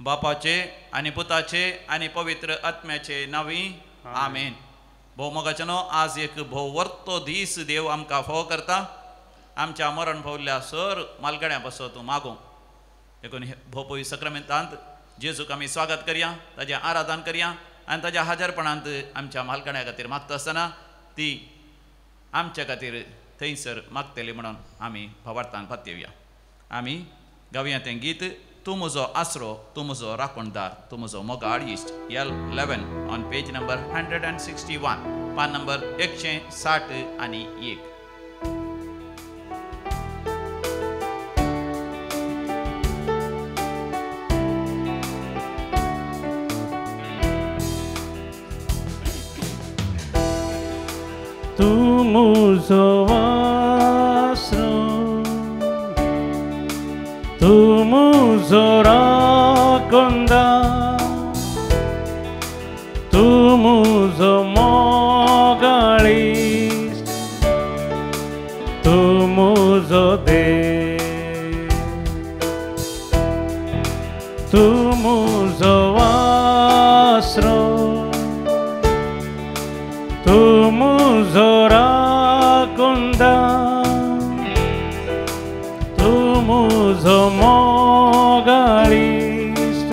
बापाचे आणि पुताचे आणि पवित्र आत्म्याचे नावी आमेन. भोव मोगाचनो आज एक भोव वर्तो दीस देव आमकां फोव करता. आमच्या मरण पावल्ल्या सर मालगड्या बसत मागो देखून भोव पवित्र सक्रामेंतांत जेजूक आमी स्वागत करया, ताजें आराधन करया आनी ताज्या हाजरपणांत आमच्या मालगड्या खातीर मागता आसतना ती आमच्या खातीर थंयसर मागतली म्हणून आमी भावार्थान पातयेवया. आमी गावया तें गीत तूं म्हजो आसरो, तूं म्हजो राखणदार, तूं म्हजो मोगाळ इश्ट. L11 ऑन पेज नंबर 161, पान नंबर 160 आनी 1. तूं म्हजो आसरो, तूं म्हजो राखणदार, तूं म्हजो मोगाळ इश्ट, तूं म्हजो देव, तूं म्हजो आसरो, तूं म्हजो राखणदार, तूं म्हजो मोगाळ इश्ट,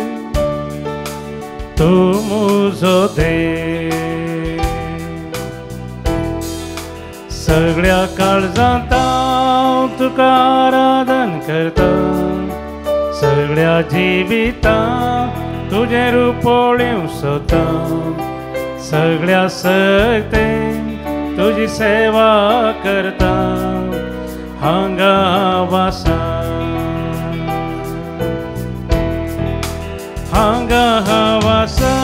तूं म्हजो देव. सगळ्या काळजांत हांव तुका आराधन करता, सगळ्या जिवितांत तुजें रुपोळ्यो सोदता, सगळ्या सक्तेन तुजी सेवा करता हांगा वासा, हांगा वासा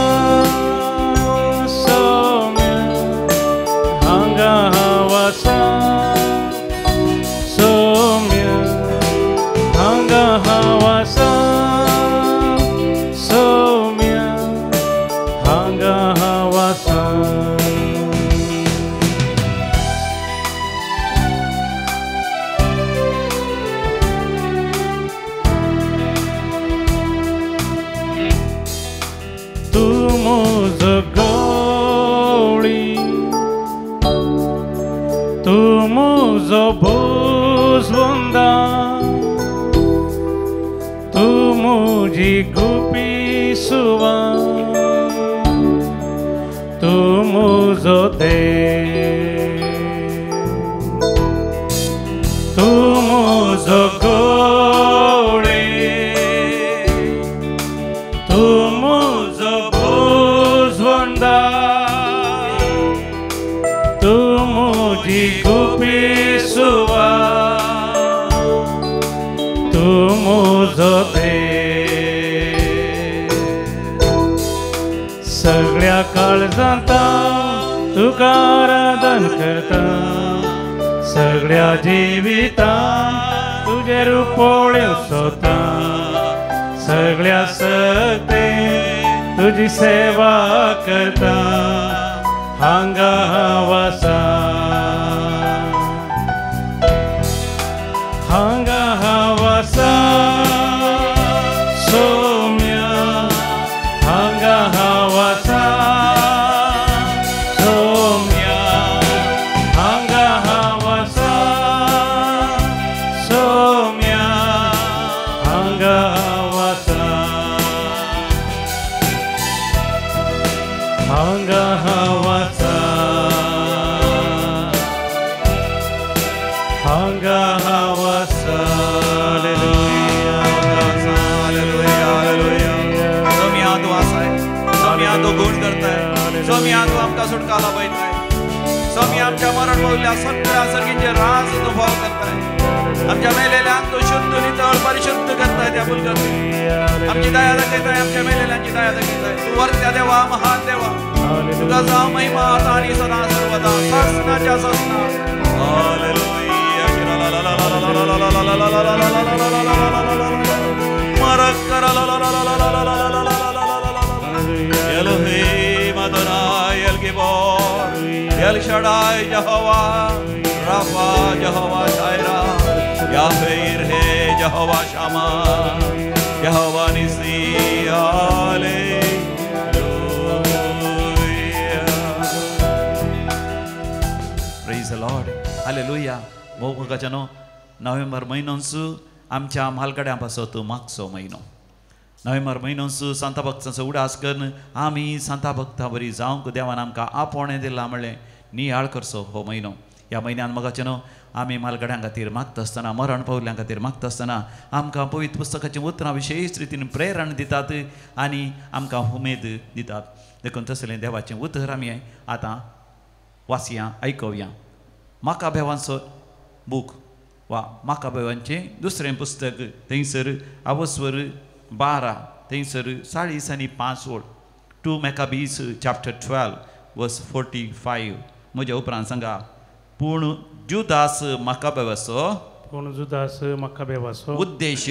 सौम्य, हांगा वासा सौम्य, हांगा वासा सौम्य, हांगा वासा. तूं म्हजो गवळी, तूं म्हजो भुजबंदार, तूं म्हजी गुपी सुवात, तूं म्हजो देव, तूं म्हजो गवळी, तूं म्हजो भुजबंदार, तूं म्हजी गुपी सुवात, तूं म्हजो देव. सगळ्या काळजांत तुका आराधन करता, सगळ्या जिवितांत तुजे रुपोळ्यो सोदता, सगळ्या सक्तेन तुजी सेवा करता हांगा वासा, हांगा वासा सौम्य, हांगा वासा सौम्य, हांगा वासा सौम्य, हांगा वासा, हांगा वासा, हांगा वासा. Hallelujah, hallelujah, hallelujah. स्वामी हात वासाय, स्वामी हात गुण करताय, स्वामी हात आमकां सुटकाला पळयताय, स्वामी आमच्या मरण पावल्ल्या सगळ्या सर्गींचे राज तूं फाव करताय, आमच्या मेलेल्यांक तूं शुद्ध नितळ परिशुद्ध करताय. त्या मुलगा आमची दया दाखयताय, आमच्या मेलेल्यांची दया दाखयताय. तूं वर्त्या देवा, महान देवा, तुका जावं महिमा आता आणि सदा सर्वदा शासनाच्या शासना. Hallelujah. Elohim Adonai El Gibor El Shaddai Jehovah Rafa Jehovah Jireh Yahweh Ireh Jehovah Shammah Jehovah Nissi भोवकाच्यानो नोव्हेंबर म्हयनोसू आमच्या म्हालगड्यां पासत मागचो म्हयनो नोव्हेंबर म्हयनोसू सांता भक्तांचो उडास करून आमी सांता भक्तां बरी जावंक देवान आमकां आपोवणें दिलां म्हणलें नियाळ करचो हो म्हयनो ह्या म्हयन्यान मगाच्यानो आमी म्हालगड्यां खातीर मागता आसतना मरण पावल्ल्यां खातीर मागता आसतना आमकां पवित्र पुस्तकाचीं उतरां विशेश रितीन प्रेरण दितात आनी आमकां उमेद दितात देखून तसलें देवाचें उतर आमी आतां वाचया आयकुया माकाबेवांचो बूक वा माकाबेवांचें दुसरें पुस्तक थंयसर आवस्वर 12 थंयसर 40 आनी 5 ओळ 2 Maccabees chapter 12 verse 45 म्हज्या उपरांत सांगा पूण जुदास माकाबेवाचो उद्देश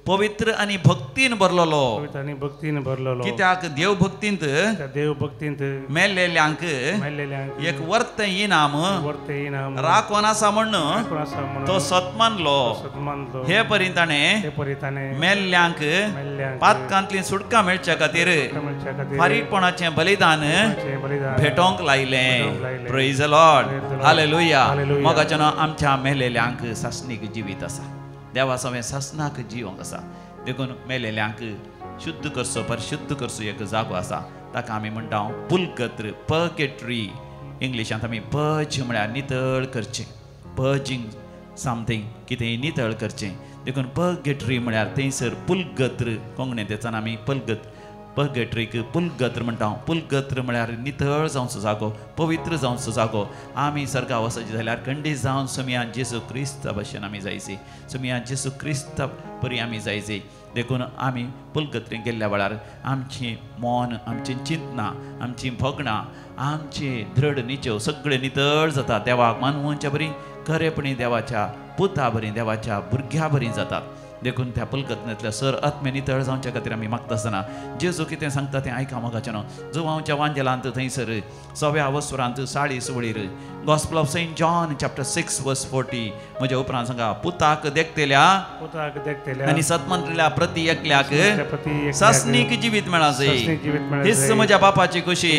पवित्र आनी भक्तीन भरलेलो कित्याक देव भक्तींत मेल्लेल्यांक एक वर्त इनाम राखोन आसा म्हण तो सतमानलो हे पर्यंत ताणें मेल्ल्यांक पातकांतली सुटका मेळच्या खातीर फारीकपणाचें बलिदान भेटोंक लायलें प्रेज द लॉर्ड हालेलुया मोगाच्यान आमच्या मेल्लेल्यांक सासणीक जिवीत आसा देवा समें सासणाक जिवंक आसा देखून मेलेल्यांक शुद्ध करचो परिशुद्ध करचो एक जागो आसा ताका आमी म्हणटा पुलकत्र पर्गेटरी इंग्लिशांत आमी पर्ज म्हळ्यार नितळ करचें पर्जिंग समथींग कितेंय नितळ करचें देखून पर्गेटरी म्हळ्यार थंयसर पुलगत्र कोंकणींत तेचो आमी पर्गेटरीक पुलगत्र म्हणटा पुलगत्र म्हळ्यार नितळ जावचो जागो पवित्र जावचो जागो आमी सर्गांत वचचे जाल्यार खंडीत जावन समियान जेजू क्रिस्ता भशेन आमी जायचे समियान जेजू क्रिस्ता परी आमी जायचे देखून आमी पुलगत्रेक गेल्ल्या वेळार आमचें मन आमचें चिंतनां आमचीं भोगणां आमचे दृढ निचेव सगळे नितळ जाता देवाक मानवच्या बरी खरेपणी देवाच्या पुता बरी देवाच्या भुरग्यां बरी जातात देखून त्या पुलगत्रेंतल्या सर आत्मे नितळ जावच्या खातीर आमी मागता आसतना जेजू कितें सांगता तें आयका मोगाचें जुवांवच्या वांजेलांत थंयसर 6व्या वस्वरांत 40 वळीर gospel of Saint John chapter 6 verse 40 म्हज्या उपरांत सांगा पुताक देखतेल्या आनी सतमंतल्या प्रती एकल्याक सासणीक जिवीत मेळा जाय हिस्स म्हज्या बापाची खुशी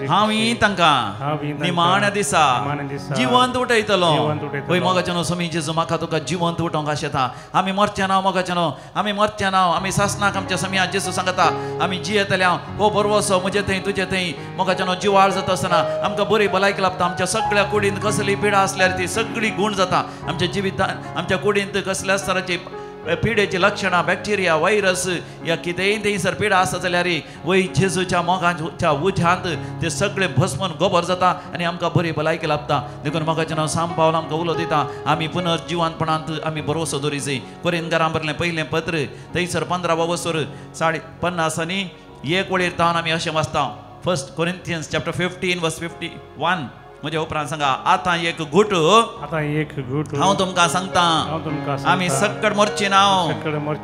हांव तांकां निमाण्या दिसा जिवंत उठयतलो पळय मोगाचें समी जेजू म्हाका तुका जिवंत उठोवंक आशेता आमी मरचे ना मोगाचें आमी मरचे ना आमी सासणाक आमच्या समिया जेजू सांगता आमी जियेतल्या हो बरोवसो म्हजे थंय तुजे थंय मोगाचें जिवाळ जाता आसतना आमकां बरी भलायकी लाभता आमच्या सगळ्या कुडींत कसली पिडा आसल्यार ती सगळी गूण जाता आमच्या जिवितांत आमच्या कुडींत कसल्या स्तराची पिडेची लक्षणां बॅक्टेरिया वायरस या कितेंय थंयसर पिडा आसा जाल्यार वय जेजूच्या मोगाच्या उज्यांत ते सगळे भस्मन गोबर जाता आनी आमकां बरी भलायकी लाभता देखून मोगाचें सांब पावल आमकां उलो दिता आमी पुनर्जिवानपणांत आमी भरोसो दवरिजे कोरिंथकारां बरयलें पयलें पत्र थंयसर 15 वस्वर 50 आनी 1 वळीर तावन आमी अशें वाचता 1 Corinthians chapter 15 verse 51 म्हज्या उपरांत सांगा आतां एक घुट हांव तुमकां सांगता आमी सक्कड मरची ना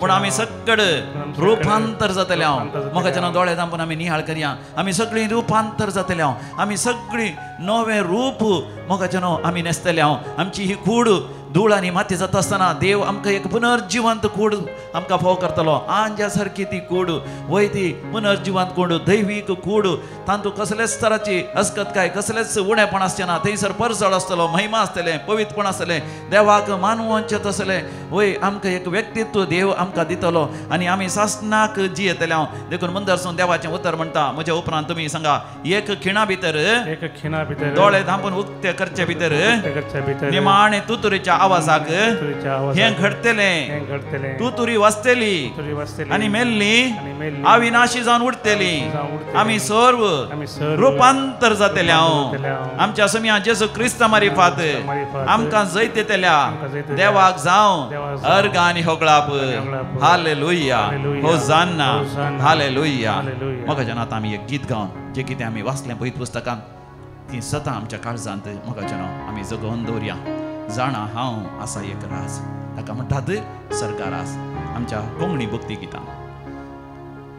पूण आमी सक्कड रुपांतर जातले मोगाचें दोळे धांपून आमी नियाळ करया आमी सगळीं रुपांतर जातले आमी सगळीं नवें रूप मोगाचें आमी न्हेसतले आमची ही कूड धूळ आनी माती जाता आसतना देव आमकां एक पुनर्जिवंत कूड आमकां फोव करतलो आंज्या सारकी ती कूड वय ती पुनर्जिवंत कूड दैवीक कूड तातूंत कसलेच तराची अस्कतकाय कसलेच उणेपण आसचें ना थंयसर परजळ आसतलो महिमा आसतलें पवित्रपण आसतलें देवाक मानवंचें तसलें वय आमकां एक व्यक्तित्व देव आमकां दितलो आनी आमी सासणाक जियेतले देखून मंदरसून देवाचें उतर म्हणटा म्हज्या उपरांत तुमी सांगा एक खिणा भितर दोळे धांपून उक्ते करचे भितर निमाणे तुतुरेच्या आवाजाक हे घडतलें तुतुरी वाजतली आनी मेल्ली अविनाशी जावन उठतली आमी सर्व रुपांतर जातले आमच्या समिया जेजू क्रिस्ता मारिफात आमकां जैत येतल्या देवाक जावं अर्ग आनी होगळाप हालेलुया होसान्ना हालेलुया मोगाचें आतां आमी एक गीत गावन जें कितें आमी वाचलें पवित्र पुस्तकांत ती सदां आमच्या काळजांत मोगाचें आमी जगोवन दवरया जाणा हांव आसा एक रास ताका म्हणटात सर्गा रास आमच्या कोंकणी भक्ती गितां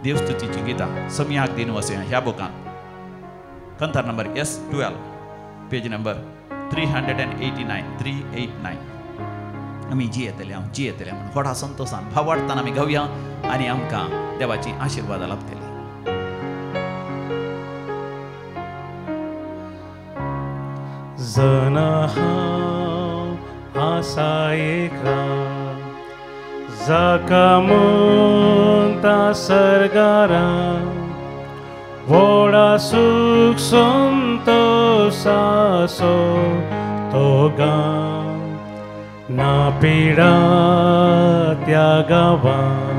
देवस्तुतीची गितां समियाक दिन वसया ह्या बुकांत कंथार नंबर S12 पेज नंबर 389 आमी जियेतले म्हणून व्हडा संतोषान भाव वाडटाना आमी गावया आनी आमकां देवाची आशिर्वादां लाभतली जाणा असा एक राम जखमुंता सर्गारा व्हडा सुख संतोषाचो तो गांव ना पिडा त्या गांवां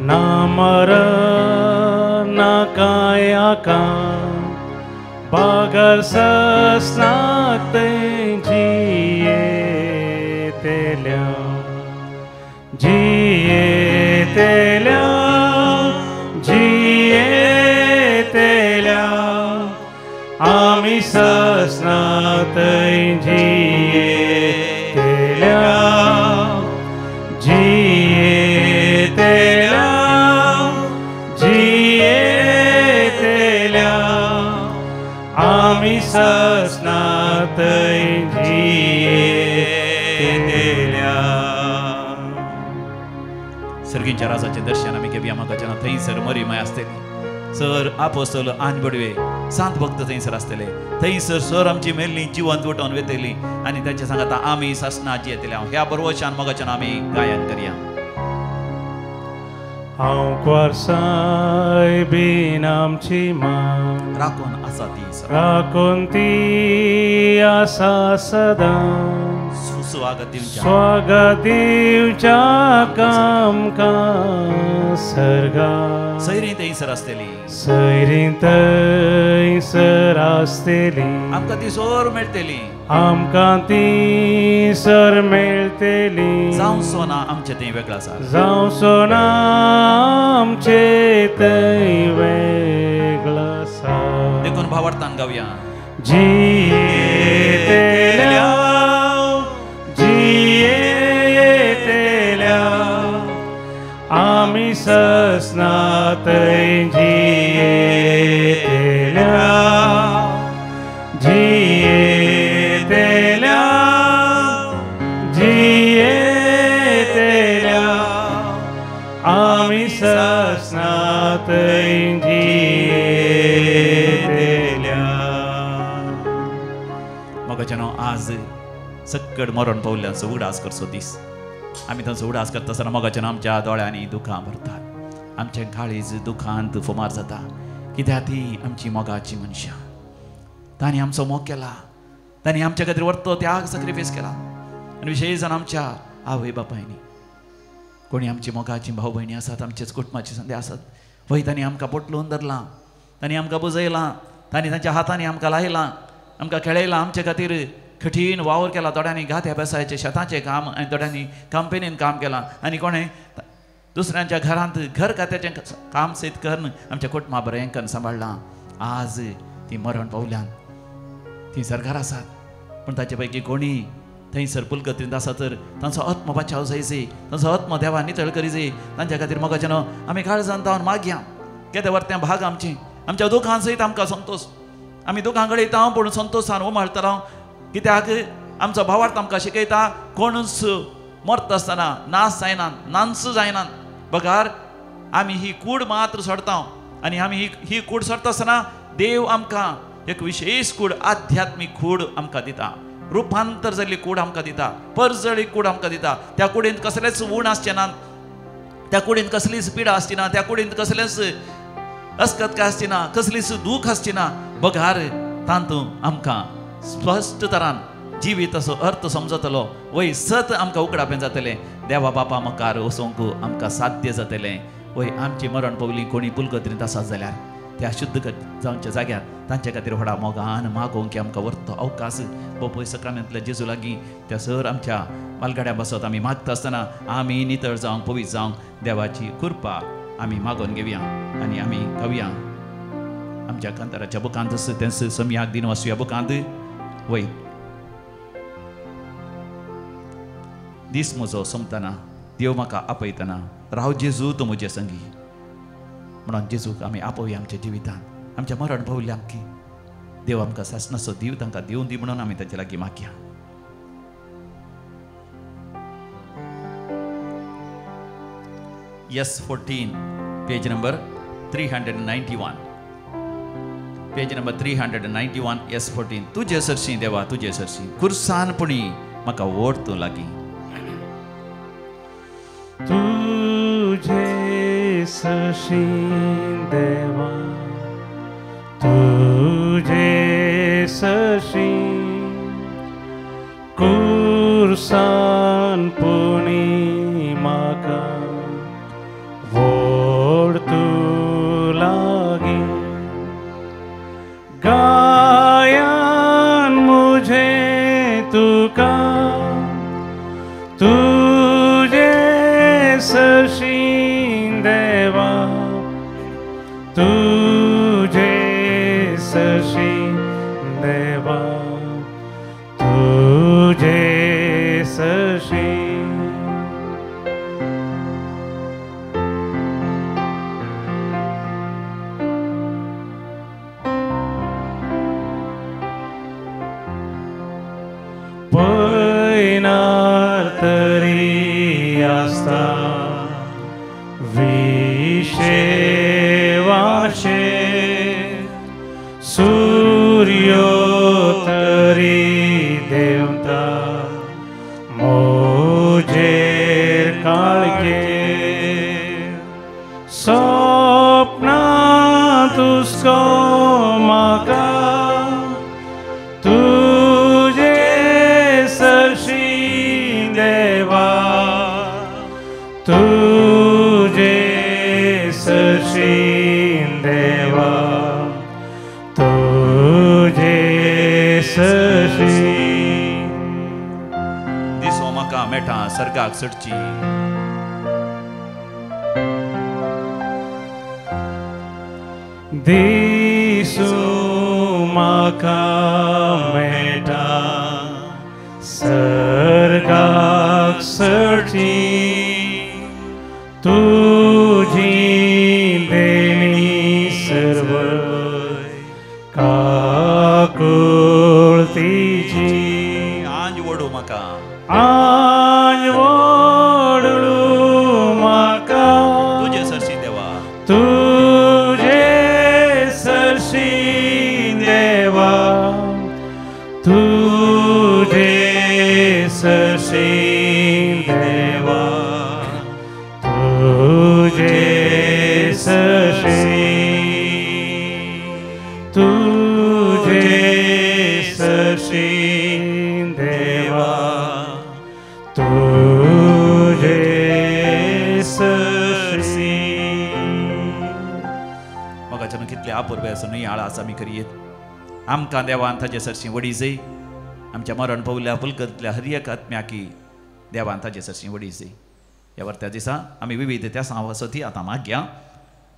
ना मरण ना कांय आकां बागर सस्नाक जियेतेल्या आमी सस्नाक जियेतेल्या आमी सस्नाक जियेतेल्या. सर्गींच्या राजाचे दर्शन आमी घेवया म्हाका थंयसर मरी माय आसतली सर आपोस्तल आन बडवे सांत भक्त थंयसर आसतले थंयसर सर आमची मेल्ली जिवंत उठोवन वेतली आनी तांचे सांगता आमी सस्ना जियेतले. ह्या बरोवच्यान मोगाच्यान आमी गायन करया. हांव क्वारसाय बीन आमची मां राखून आसा ती राखून ती आसा सदां सुस्वागत दिवच्या स्वागत दिवच्या आमकां सर्गा सैरी थंयसर आसतली सैरीं थंयसर आसतली आमकां ती सोर मेळटली आमकां ती सर मेळटली जावं सोना आमचे थंय वेगळो आसा जावं सोना आमचे थंय वेगळो आसा. देखून भावार्थान गावया. जियेतेल्या जियेतेल्या आमी सस्नाक जियेतेल्या जियेतेल्या जियेतेल्या आमी सस्नाक जियेतेल्या. मोगाच्यानो आज सक्कड मरण पावल्ल्याचो उगडास करचो दीस आमी तांचो उगडास करता आसतना मोगाच्यानो आमच्या दोळ्यांनी दुखां भरतात आमचें काळीज दुखांत फुमार जाता कित्याक ती आमची मोगाची मनशां तांणी आमचो मोग केला तांणी आमच्या खातीर व्हडलो त्याग सॅक्रिफायस केला आनी विशेशण आमच्या आवय बापायनी कोणी आमची मोगाची भाव भयणी आसात आमचेच कुटुंबाची संदी आसात वय तांणी आमकां बोटलून धरलां तांणी आमकां बुजयलां तांणी तांच्या हातांनी आमकां लायलां आमकां खेळयलां आमचे खातीर कठीण वावर केला थोड्यांनी घात अभ्यासाचे शेताचें काम आनी थोड्यांनी कंपनीन काम केलां आनी कोणें दुसऱ्यांच्या घरांत घर खात्याचें काम सयत करून आमच्या कुटुंबा बरें करून सांबाळलां. आज ती मरण पावल्यान ती सरकार आसात पूण ताचे पैकी कोणी थंयसर पुलगतींत आसा तर तांचो आत्म बचाव जायचे तांचो आत्म देवा नितळ करीचे तांच्या खातीर मोगाच्यानो आमी काळजांत जावन मागया केदें वर्त्या भाग आमच्या दुखां सयत आमकां संतोश आमी दुखां घडयता पूण संतोशान उमाळटलो कित्याक आमचो भावार्थ आमकां शिकयता कोणूच मरता आसतना नाश जायनात नांस जायनात बगार आमी ही कूड मात्र सोडता आनी आमी ही कूड सोडटा आसतना देव आमकां एक विशेश कूड आध्यात्मीक कूड आमकां दिता रुपांतर जाल्ली कूड आमकां दिता परजळी कूड आमकां दिता. त्या कुडींत कसलेच उण आसचे ना त्या कुडींत कसलीच पिडा आसची ना त्या कुडींत कसलेच अस्कतकाय आसची ना कसलीच दूख आसची ना बगार तातूंत आमकां स्पश्ट तरान जिविताचो अर्थ समजतलो वय सत आमकां उगडापें जातलें देवा बापा मुखार वचूंक आमकां साध्य जातलें वय आमची मरण पावली कोणी पुलगत्रींत आसात जाल्यार त्या शुद्ध जावच्या जाग्यार तांचे खातीर व्हडा मोगान मागोवंक आमकां व्हरतो अवकाश पळय सकारांतल्या जेजू लागीं त्या सर आमच्या मालगाड्या बसत आमी मागता आसतना आमी नितळ जावंक पवित्र जावंक देवाची कृपा आमी मागोवन घेवया आनी आमी गावया आमच्या कांताराच्या बुकांत तें समयाक दिन वचुया बुकांत वय दीस म्हजो सोंपतना देव म्हाका आपयतना राव जेजू तूं म्हजे संगी म्हणून जेजूक आमी आपोवया आमच्या जिवितांत आमच्या मरण पावल्ल्या आमकी देव आमकां सासणाचो दीव तांकां दिवून दी म्हणून आमी ताचे लागीं मागया. Yes 14 page number 391 page number 391 Yes 14 तुजे सरशी देवा तुजे सरशी कुरसानपणी म्हाका ओड तूं लागीं. तुझे सशीन देवा, तुझे सशीन कुर्सान पुणी म्हाका वोड तूं लागीं. गायान मुझे तुका तुझे सशीन देवा, तुझे सशीन देवा, तुझे सशीन. पैनार तरी आसता विशेवाशे, सूर्यो तरी देवता मोजेर काळगे. स्वप्ना तुस्को म्हाका तुझे सशीन देवा, तुझे सशीन देवा, तुझे सशीन. दिसो म्हाका मेटा सर्गाक चडची. दिसू म्हाका मेटा सर्गाक चडची, तुझी देणी सर्व काकुळतीची. आंज ओडू म्हाका, आंज ओडू म्हाका तुझे सरशी देवा, तुझे सरशीन देवा, तुझे सरशीन देवा, तुझे सरशीन, तुझे सरशीन देवा, तुझे सरशीन. मोगाच्यान कितले आपुर्बे आसून याळ आसा आमी करियेत. आमकां देवान ताचे सरशी वडी जय. आमच्या मरण पावल्या पुलकतल्या हर एक आत्म्याकी देवान ताचे सरशी वडी जय. ह्या वर्त्या दिसा आमी विविधत्या सांवसती आतां मागया.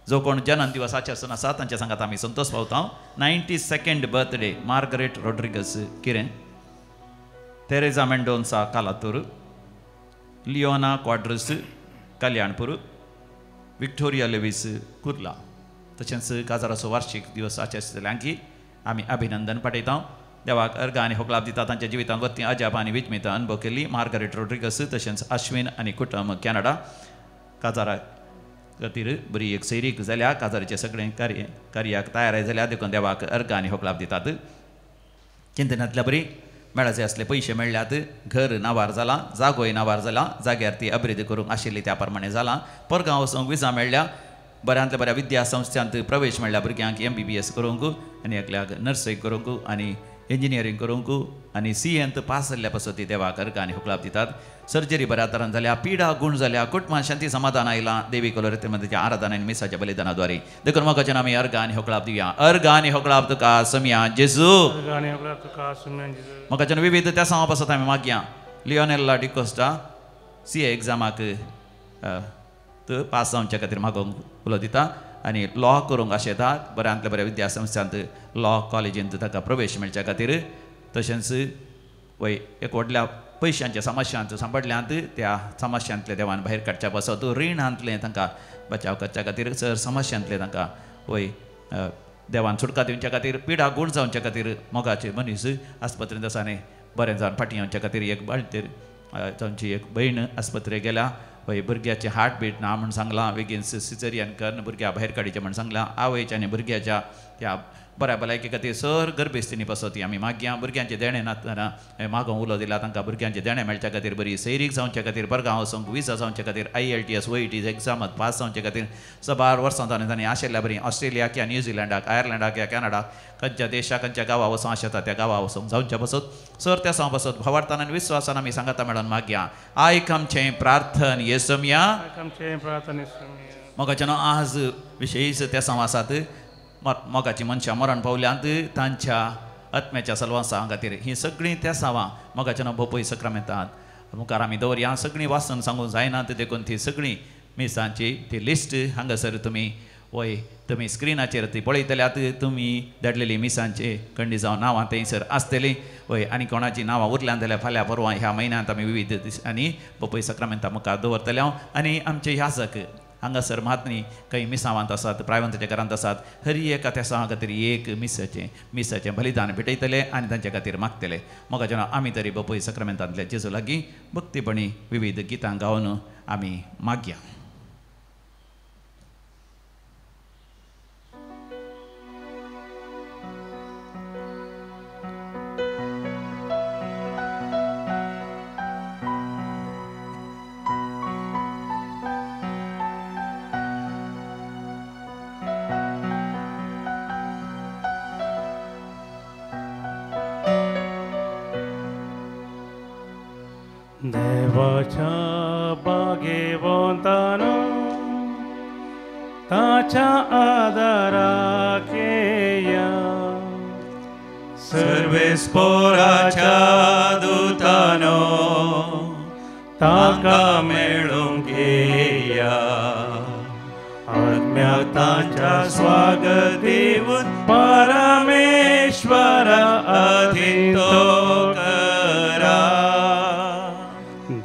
जो कोण जन्म दिवसाचे आसून आसा तांच्या सांगात आमी संतोष पावता. 92nd birthday Margaret Rodrigues Kirem, Teresa Mendonca Kalathur, Leona Quadros Kalyanpur, Victoria Lewis Kurla. तशेंच काजाराचो वार्षिक दिवस आचरिल्ल्यांकी आमी अभिनंदन पाठयता. देवाक अर्घ आनी होकलाप दिता. तांच्या जिवितांत वती अजाप आनी विस्मिता अनुभव केली. मार्गरेट रॉड्रिगस तशेंच अश्विन आनी कुटुंब कॅनडा. काजारा खातीर बरी एक सैरीक जाल्या. काजाराचे सगळे कार्याक तयार जाल्या. देखून देवाक अर्घ आनी होकलाप दितात. चिंतनांतल्या बरी मेळाचे असले पयशे मेळ्ळ्यात. घर नावार जाला, जागोय नावार जाला. जाग्यार ती अभिवृद्धी करूंक आशिल्ली त्या प्रमाणे जाला. परगांव वचूंक विजा मेळ्ळ्या. बऱ्यांतल्या बऱ्या विद्या संस्थांत प्रवेश मेळ्ळ्या भुरग्यांक MBBS करूंक आनी एकल्याक नर्सरी करूंक आनी इंजिनियरींग करूंक आनी CAंत पास जाल्ल्या पासून ती देवाक अर्घ आनी होकलाप दितात. सर्जरी बऱ्या तरान जाल्या. पिडा गूण जाल्या. कुटुंबांत शांती समाधान आयलां. देवी कोलरेतीच्या आराधना आनी मिसाच्या बलिदानाद्वारे. देखून मोगाच्यान आमी अर्घ आनी होकलाप दिवया. अर्घ आनी होकलाप तुका समिया जेजू. मोगाच्यान विविध त्या सांगा पासत आमी मागया. लिओनेला डिकोस्टा CA एग्जामाक पास जावच्या खातीर मागोवंक उलो दिता आनी लॉ करूंक आशेता. बऱ्यांतल्या बऱ्या विद्यासंस्थांत लॉ कॉलेजींत ताका प्रवेश मेळच्या खातीर. तशेंच वय एक व्हडल्या पयशांच्या समस्यांत सांपडल्यांत. त्या समस्यांतले देवान भायर काडच्या पासत रिणांतले तांकां बचाव करच्या खातीर, सर समस्यांतले तांकां वय देवान सुटका दिवच्या खातीर, पिडा गूण जावच्या खातीर मोगाचे मनीस आस्पत्रेंत आसा आनी बरें जावन फाटीं येवच्या खातीर एक बाळतेर तांची एक भयण आस्पत्रेक गेल्या. वय भुरग्याचें हार्ट बीट ना म्हूण सांगलां. बेगीन सिजरियन कर भुरग्या भायर काडचें म्हूण सांगलां. आवयच्या आनी भुरग्याच्या त्या बऱ्या भलायके खातीर सर गर्भेस्तिनी बसत आमी मागया भुरग्यांचे देणे नातना मागो उलो दिला तांकां भुरग्यांचे देणे मेळच्या खातीर बरी सैरीक जावचे खातीर बरगांव वचूंक विजा जावचे खातीर IELTS OET एग्जामात पास जावचे खातीर 12 वर्सां तांणी आशिल्ल्या बरी ऑस्ट्रेलियाक या न्यूझिलंडाक आयर्लंडाक या कॅनडाक खंयच्या देशाक खंयच्या गांवा वचूं आशेता त्या गांवा वचूंक जावचे बसत सर त्या साव बसत भावार्थान आनी विश्वासान आमी सांगाता मेळोन मागया आयक आमचें प्रार्थन येसुमिया मोगाचें आज विशेष त्या साव आसात मोगाची मनशां मरण पावल्यांत तांच्या आत्म्याच्या सलवासा खातीर ही सगळीं त्या सावां मोगाच्या भोपय सक्रामेंतांत मुखार आमी दवरया सगळीं वाचून सांगूंक जायना देखून ती सगळीं मिसांची ती लिस्ट हांगासर तुमी स्क्रिनाचेर ती पळयतल्यात तुमी धाडलेली मिसांचे खंडी जावं नांवां थंयसर आसतलीं आनी कोणाची नांवां उरल्यां जाल्यार फाल्यां परवां ह्या म्हयन्यांत आमी विविध दिसांनी भोपय सक्रामेंता मुखार दवरतले आनी आमचे याजक हांगासर महात्मी काही मिसांवांत आसात प्रायवंताच्या घरांत आसात हर एका त्या सावा खातीर एक मिसाचें बलिदान भेटयतले आनी तांचे खातीर मागतले मोगाचें आमी तरी भोपय सक्रामेंतांतल्या जेजू लागीं भक्तीपणी विविध गितां गावन आमी मागया देवाच्या भाग्यवंतानो ताच्या आदाराक येया सर्वेस्पोराच्या दूतानो ताका मेळूंक येया आत्म्याक तांच्या स्वागत दिवून परमेश्वरा अधीन तो करा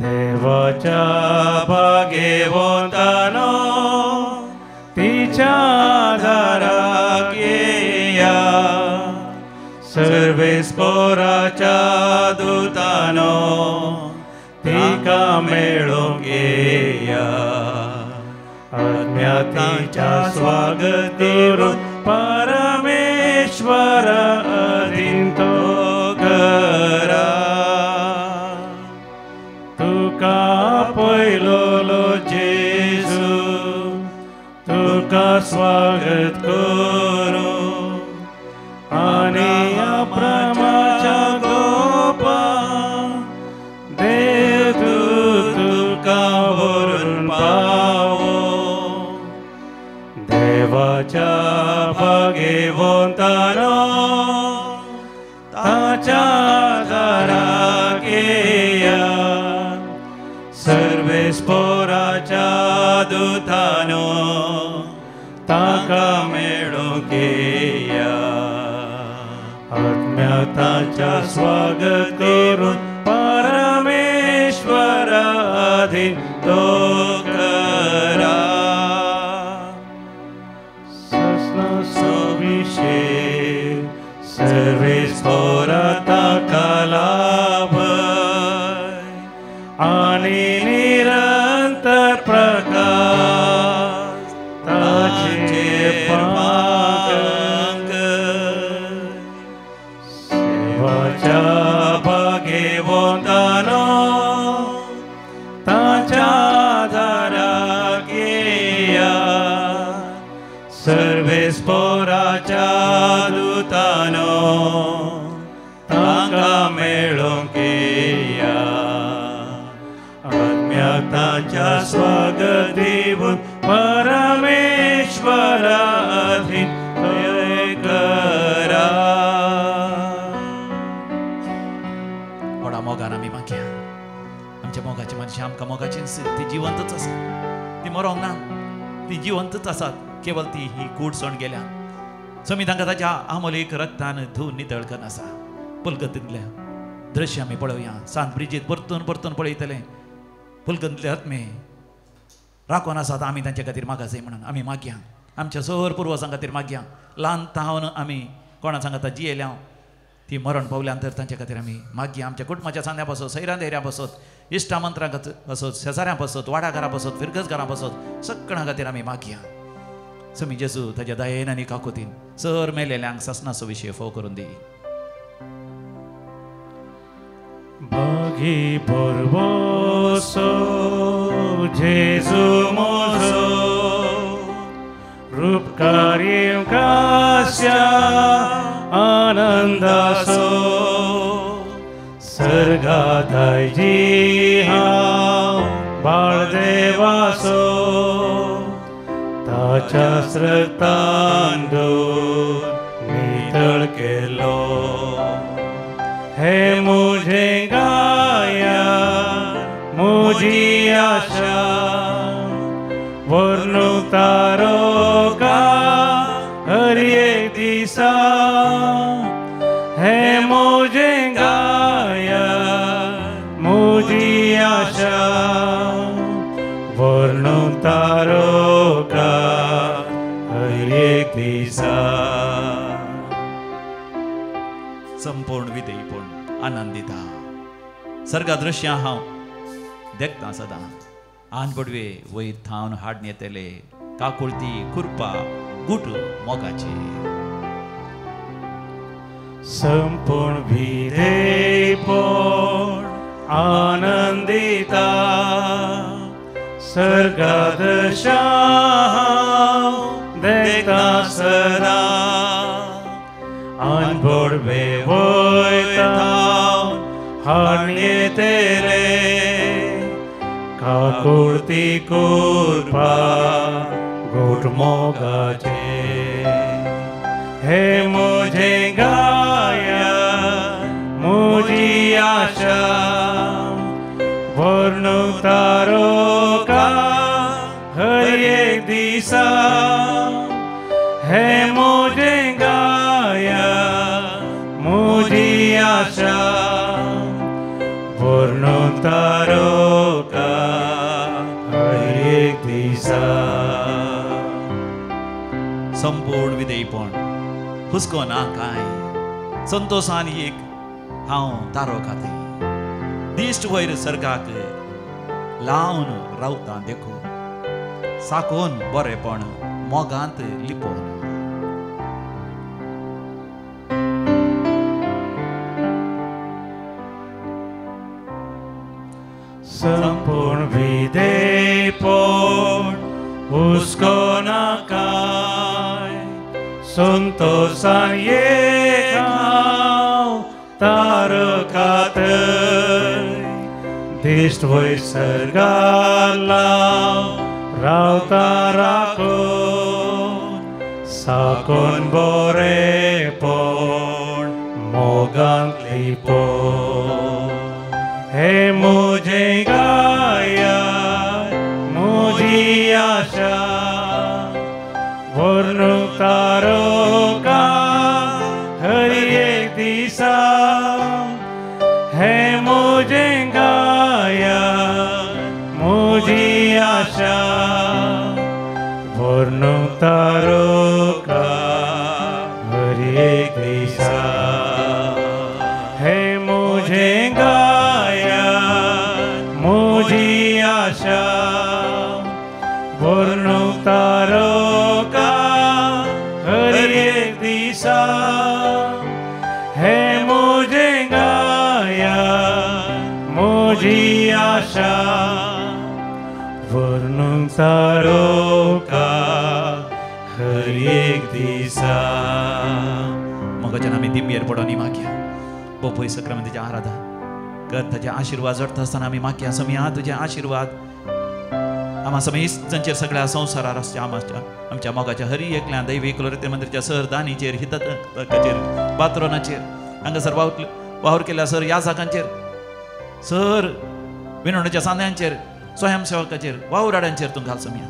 देवाच्या भाग्यवंतानो तिच्या आदाराक येया सर्वेस्पोराच्या दूतानो तिका मेळूंक येया आत्म्याक तिच्या स्वागत दिवून परमेश्वरा अधीन तो करा तुका पयलोलो जेजू तुका स्वागत करू आनी अब्रामाच्या गोपा देव तुका व्हरून पावो देवाच्या भाग्यवंतानो ताच्या दाराक येया सर्वेस्पोराच्या दूतानो ताका मेळूंक येया आत्म्याक ताच्या स्वागत करून परमेश्वरा अधीन तो करा सविशेष सर्वेस्पोरा ताका लाभय आनी निरंतर प्रकाश ताचे पांग सेवाच्या भाग्यवंतानो ताच्या दाराक येया सर्वेस्पोराच्या दूतानो ताका मेळूंक येया आत्म्याक ताच्या स्वागत दिवून परमेश्वरा अधीन करा व्हडा मोगान आमी मागया आमच्या मोगाची मनशां आमकां मोगाची ती जिवंतच आसा ती मरोंक ना ती जिवंतच आसात केवळ ती ही कूडसण गेल्या समी तांकां ताच्या आमोलीक रक्तान धुवन नितळ करून आसा पुलगतींतल्या दृश्य आमी पळोवया सांत ब्रिजीत परतून परतून पळयतले पुलगतींतले आत्मे राखून आसात आमी तांचे खातीर मागास जाय म्हणून आमी मागया आमच्या सर पुर्वजां खातीर मागया ल्हान तावन आमी कोणा सांगता जियेल्या ती मरण पावल्यानंतर तांचे खातीर आमी मागया आमच्या कुटुंबाच्या सांद्या बसत सैरां देऱ्या बसत इश्टा मंत्रां बसत शेजाऱ्यां बसत वाडाघरां बसत फिरगजगारां बसत सगळ्यां खातीर आमी मागया समी जेजू ताच्या दयेन आनी काकुतीन सर मेलेल्यांक ससनाचो विशय फोव करून दी. Bagi berboso Jesu mozo Rup karim kasya anandaso Sarga dai jiha baldevaso Tacha srtandu nital kelo है मुझे गाया मुझी आशा वर्णु तारों का हर एक दिशा है मुझे गाया मुझी आशा वर्णु तारों का हर एक दिशा. संपूर्ण विधेयपूर्ण आनंदिता सर्गा दृश्य हांव देखता सदां आन पडवे वयर थावन हाडून येतले काकुळती खुरपा गुट मोगाचे. संपूर्ण विधेयपूर्ण आनंदिता सर्गा दृश्य हांव देखता सदां Anbor be voitau harnie tere kakurti kurpa gut mogaje he mujhe gaya mujhi asha varnu taro ka har ek disha है मुझे गाया मुझी आशा पूर्ण तारों का हर एक दिशा. संपूर्ण विधेयपण हुस्को ना काय संतोषान एक हांव तारो खाते दिश्ट वयर सर्गाक लावन रावता देखो साकोन बरेपण मोगांत लिपोवन. संपूर्ण विधेयपूर्ण उसको ना काय संतोषान एक हांव तारो खाते दिश्ट वयर सर्गाला रावता राखून साकोन बरेपण मोगांत लिपोवन हे मुझे गाया मुझी आशा वर्णु तारों का हर एक दिशा है मुझे गाया मुझी आशा वर्णु तारों का हर एक दिशा है मुझे गाया मुझी आशा वर्णु तारों का हर एक दिशा है मुझे गाया मुझी आशा वर्णु तारों का हर एक दिशा. मोगाच्या आमी दिंबेर पडोनी मागया बोपय सक्रामेंताच्या आराधना कर ताचे आशीर्वाद जोडता आसतना आमी मागया समया तुझे आशीर्वाद आम्हा समेस्तांचेर सगळ्या संवसारार आसच्या आमच्या मोगाच्या हरी एकल्या दैवी कुलरिते मंदिराच्या सरदानीचेर हितकाचेर बात्रोनाचेर हांगासर वावर केल्या सर याजकांचेर सर विनवणेच्या सांद्यांचेर स्वयंसेवकाचेर वावराड्यांचेर तूं घाल समया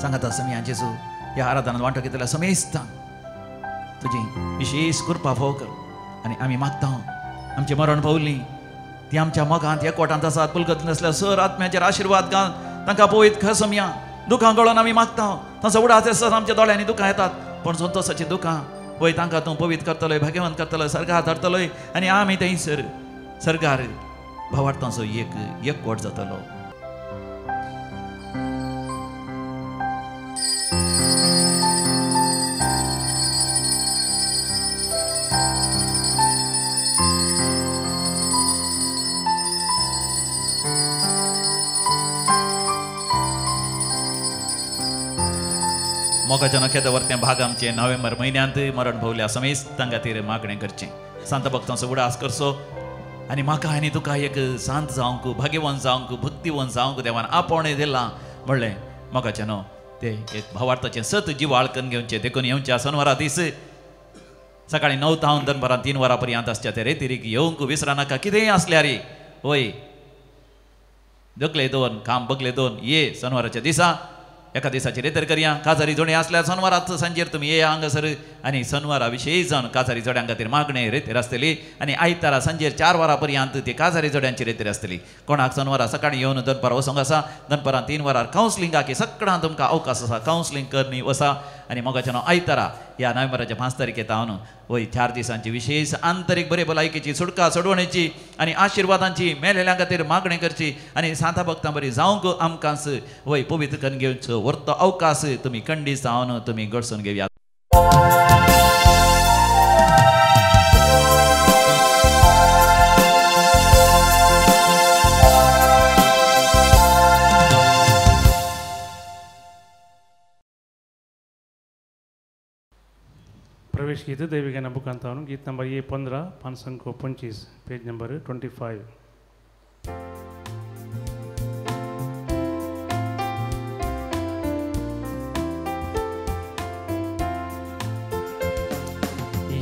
सांगाता समया जेजू ह्या आराधनांत वांटो घेतल्या समेस्तांक तुजी विशेष कृपा फोव कर आनी आमी मागता आमचे मरण पावली ती आमच्या मोगांत एकवटांत आसात पुलकत नसल्या सर आत्म्याचेर आशीर्वाद घाल तांकां पळयत खंय समया दुखां गळोन आमी मागता तांचो उडाच आसत आमच्या दोळ्यांनी दुखां येतात पण संतोशाची दुखां वय तांकां तूं पवित्र करतलोय भाग्यवान करतलोय सर्गार धरतलोय आनी आमी थंयसर सर्गार भावार्थांचो एकवट जातलो. मोगाच्या नख्याच्या वरत्या भाग आमचे नोव्हेंबर म्हयन्यांत मरण भोवल्या समेस्तां खातीर मागणें करचें सांत भक्तांचो उडास करचो आनी म्हाका आनी तुका एक शांत जावंक भाग्यवान जावंक भक्तिवान जावंक देवान आपोवणें दिलां म्हणलें मोगाचें न्हू ते एक भावार्थाचें सत जिवाळ करून घेवचें देखून येवच्या शनिवारा दीस सकाळी 9 तावन दनपारां 3 वरां पर्यंत आसच्या ते रेतीरीक येवंक विसरा नाका कितेंय आसल्यार वय जगले दोन काम बगले दोन ये शनिवाराच्या दिसा एका दिसाची रेतर करया काजारी जोडे असल्यार शनिवारात सांजेर तुमी ये हांगासर आनी शनिवारा विशयी जावन काजारी जोड्यां खातीर मागणें रेतर आसतली आनी आयतारा सांजेर 4 वरां पर्यंत ती काजारी जोड्यांची रेतर आसतली कोणाक शनिवारा सकाळी येवन दनपार वसोंक आसा दनपारां 3 वरार कावन्सिलिंगाक सगळां तुमकां अवकाश आसा कावन्सिलिंग करनी वसा आनी मोगाचें न्हू आयतारा ह्या नोव्हेंबराच्या 5 तारखेक हांव वय 4 दिसांची विशेष आंतरीक बरे भलायकेची सुटका सोडवणेची आनी आशिर्वादांची मेलेल्या खातीर मागणी करची आनी सांता भक्तां बरी जावंक आमकांच वय पवित्र करून घेवचो व्हरतो अवकाश तुमी खंडीत जावन तुमी घडसून घेवया प्रवेश गीत देविका बुकांतावन गीत नंबर A15 525 पेज नंबर 25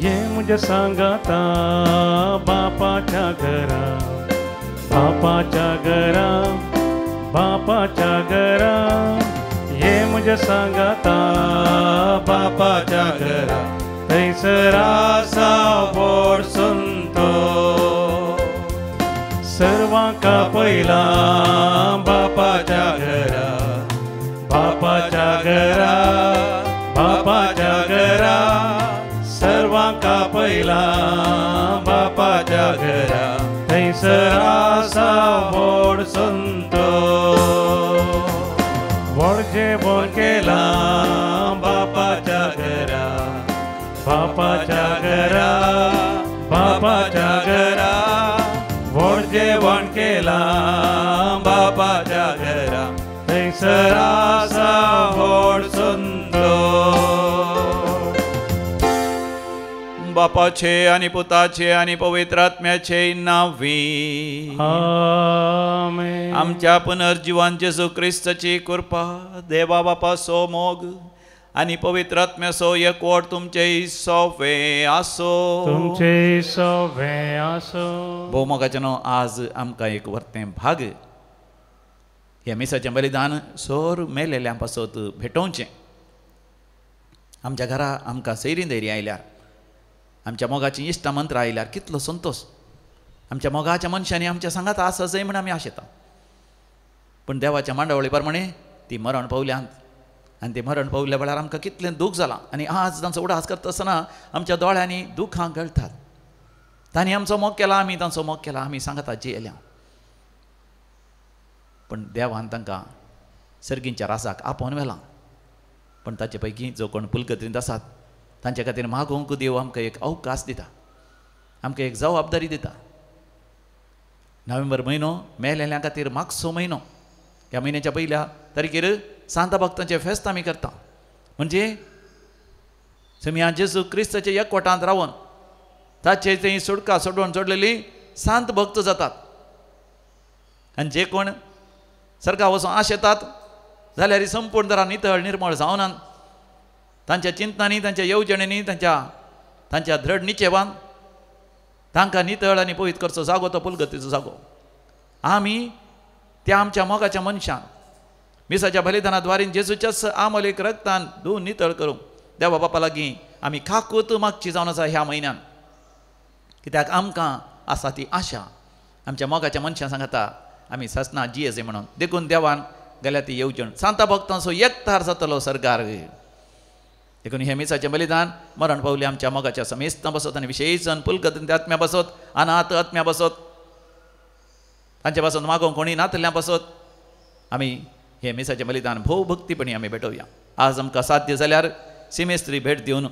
ये मुझे सांगाता बापाच्या घरा बापाच्या घरा बापाच्या घरा ये मुझे सांगाता बापाच्या घरा थैसरासा बोड सुनतो सर्वांका पहिला बापाच्या घरा बापाच्या घरा बापाच्या घरा सर्वांका पहिला बापाच्या घरा थैसरासा बोड सुनतो बोड जेवण केला बापाच्या घरा बापाच्या घरा बापाच्या घरा व्हड जेवण केला बापाच्या घरा थैसरासा व्हड सुंदर बापाचे आणि पुताचे आणि पवित्र आत्म्याचे नावी आमेन आमच्या पुनर्जीवन जेजू ख्रिस्ताची कृपा देवा बापा सो मोग आणि पवित्र आत्म्याचो एकवट तुमचे सोवे आसो तुमचे सोवे आसो भोवमोगाचें न्हू आज आमकां एक वर्तें भाग हे मिसाचें बलिदान सोर मेलेल्या पासत भेटोवचें आमच्या घरा आमकां सैरीं दैरी आयल्यार आमच्या मोगाची इश्टा मंत्र आयल्यार कितलो संतोश आमच्या मोगाच्या मनशांनी आमच्या सांगात आसा जंय म्हण आमी आशेता पूण देवाच्या मांडावळी प्रमाणे ती मरण पावल्यांत आनी ते मरण पावल्या वेळार आमकां कितलें दूख जालां आनी आज तांचो उडास करता आसतना आमच्या दोळ्यांनी दुखां गळटात तांणी आमचो मोग केला आमी तांचो मोग केला आमी सांगाता जियेल्या पण देवान तांकां सर्गींच्या रासाक आपोवन व्हेलां पण ताचे पैकी जो कोण पुलकत्रींत आसात तांचे खातीर मागोवंक देव आमकां एक अवकाश दिता आमकां एक जबाबदारी दिता नोव्हेंबर म्हयनो मेलेल्या खातीर मागचो म्हयनो ह्या म्हयन्याच्या पयल्या तारखेर सांता भक्तांचे फेस्त आमी करता म्हणजे समिया जेजू क्रिस्ताचे एकवटांत रावन ताचे थंय सुटका सोडवण जोडलेली सांत भक्त जातात आनी जे कोण सर्गा वचून आशेतात जाल्यार संपूर्ण दरान नितळ निर्मळ जावनात तांच्या चिंतनांनी तांच्या येवजणेनी तांच्या दृढ निचेवान तांकां नितळ आनी पवित्र करचो जागो तो पुलगतीचो जागो आमी त्या आमच्या मोगाच्या मनशांक मिसाच्या बलिदानाद्वारीन जेजूच्याच आमोलीक रक्तान धुवन नितळ करूंक देवा बापा लागीं आमी खाकूत मागची जावन आसा ह्या म्हयन्यान कित्याक आमकां आसा ती आशा आमच्या मोगाच्या मनशां सांगता आमी ससना जियेचे म्हणून देखून देवान गेल्या ती येवजण सांता भक्तांचो एकतार जातलो सरकार देखून हे मिसाचें बलिदान मरण पावले आमच्या मोगाच्या समेस्तां बसत आनी विशेषण पुलकत्रींत आत्म्या बसत अनाथ आत्म्या बसत तांचे पासून मागोवंक कोणी नातल्ल्या बसत आमी हे मिसाचें बलिदान भोव भक्तीपणी आमी भेटोवया आज आमकां साध्य जाल्यार सिमेस्त्री भेट दिवन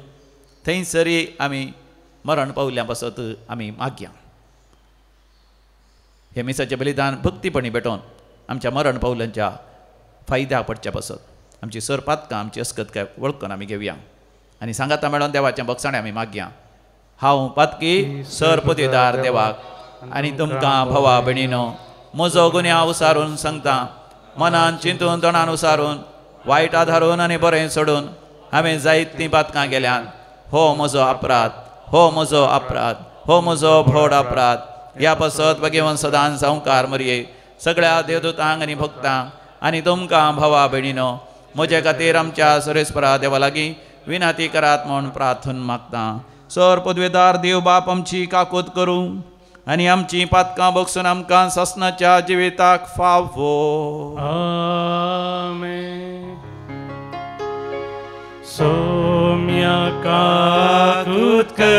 थंयसरी आमी मरण पावल्या बसत आमी मागया हे मिसाचें बलिदान भक्तीपणी भेटोवन आमच्या मरण पावल्यांच्या फायद्या पडच्या बसत आमची सर पातकां आमची अस्कत काय वळखून आमी घेवया आनी सांगाता मेळोन देवाचें बक्षाणें आमी मागया. हांव पातकी सर पदवीदार देवाक आनी तुमकां भवा भयणीनो म्हजो गुन्यांव उसारून सांगता. मनान चिंतून तोंडान उसारून वायट आधारून आनी बरें सोडून हांवें जायतीं पातकां गेल्यान. हो म्हजो अपराध, हो म्हजो अपराध, हो म्हजो व्हड अपराध. ह्या पासत भगवन सदांच संवकार मरये सगळ्या देवदूतांक आनी भक्तांक आनी तुमकां भवा भयणीनो म्हजे खातीर आमच्या सुरेस्परा देवा लागीं विनाती करात म्हूण प्रार्थून मागता. सर पदवेदार देव बाप आमची काकूत करूं आनी आमची पातकां बगसून आमकां ससनाच्या जिविताक फावो. आमेन. सोम्या काकूत कर,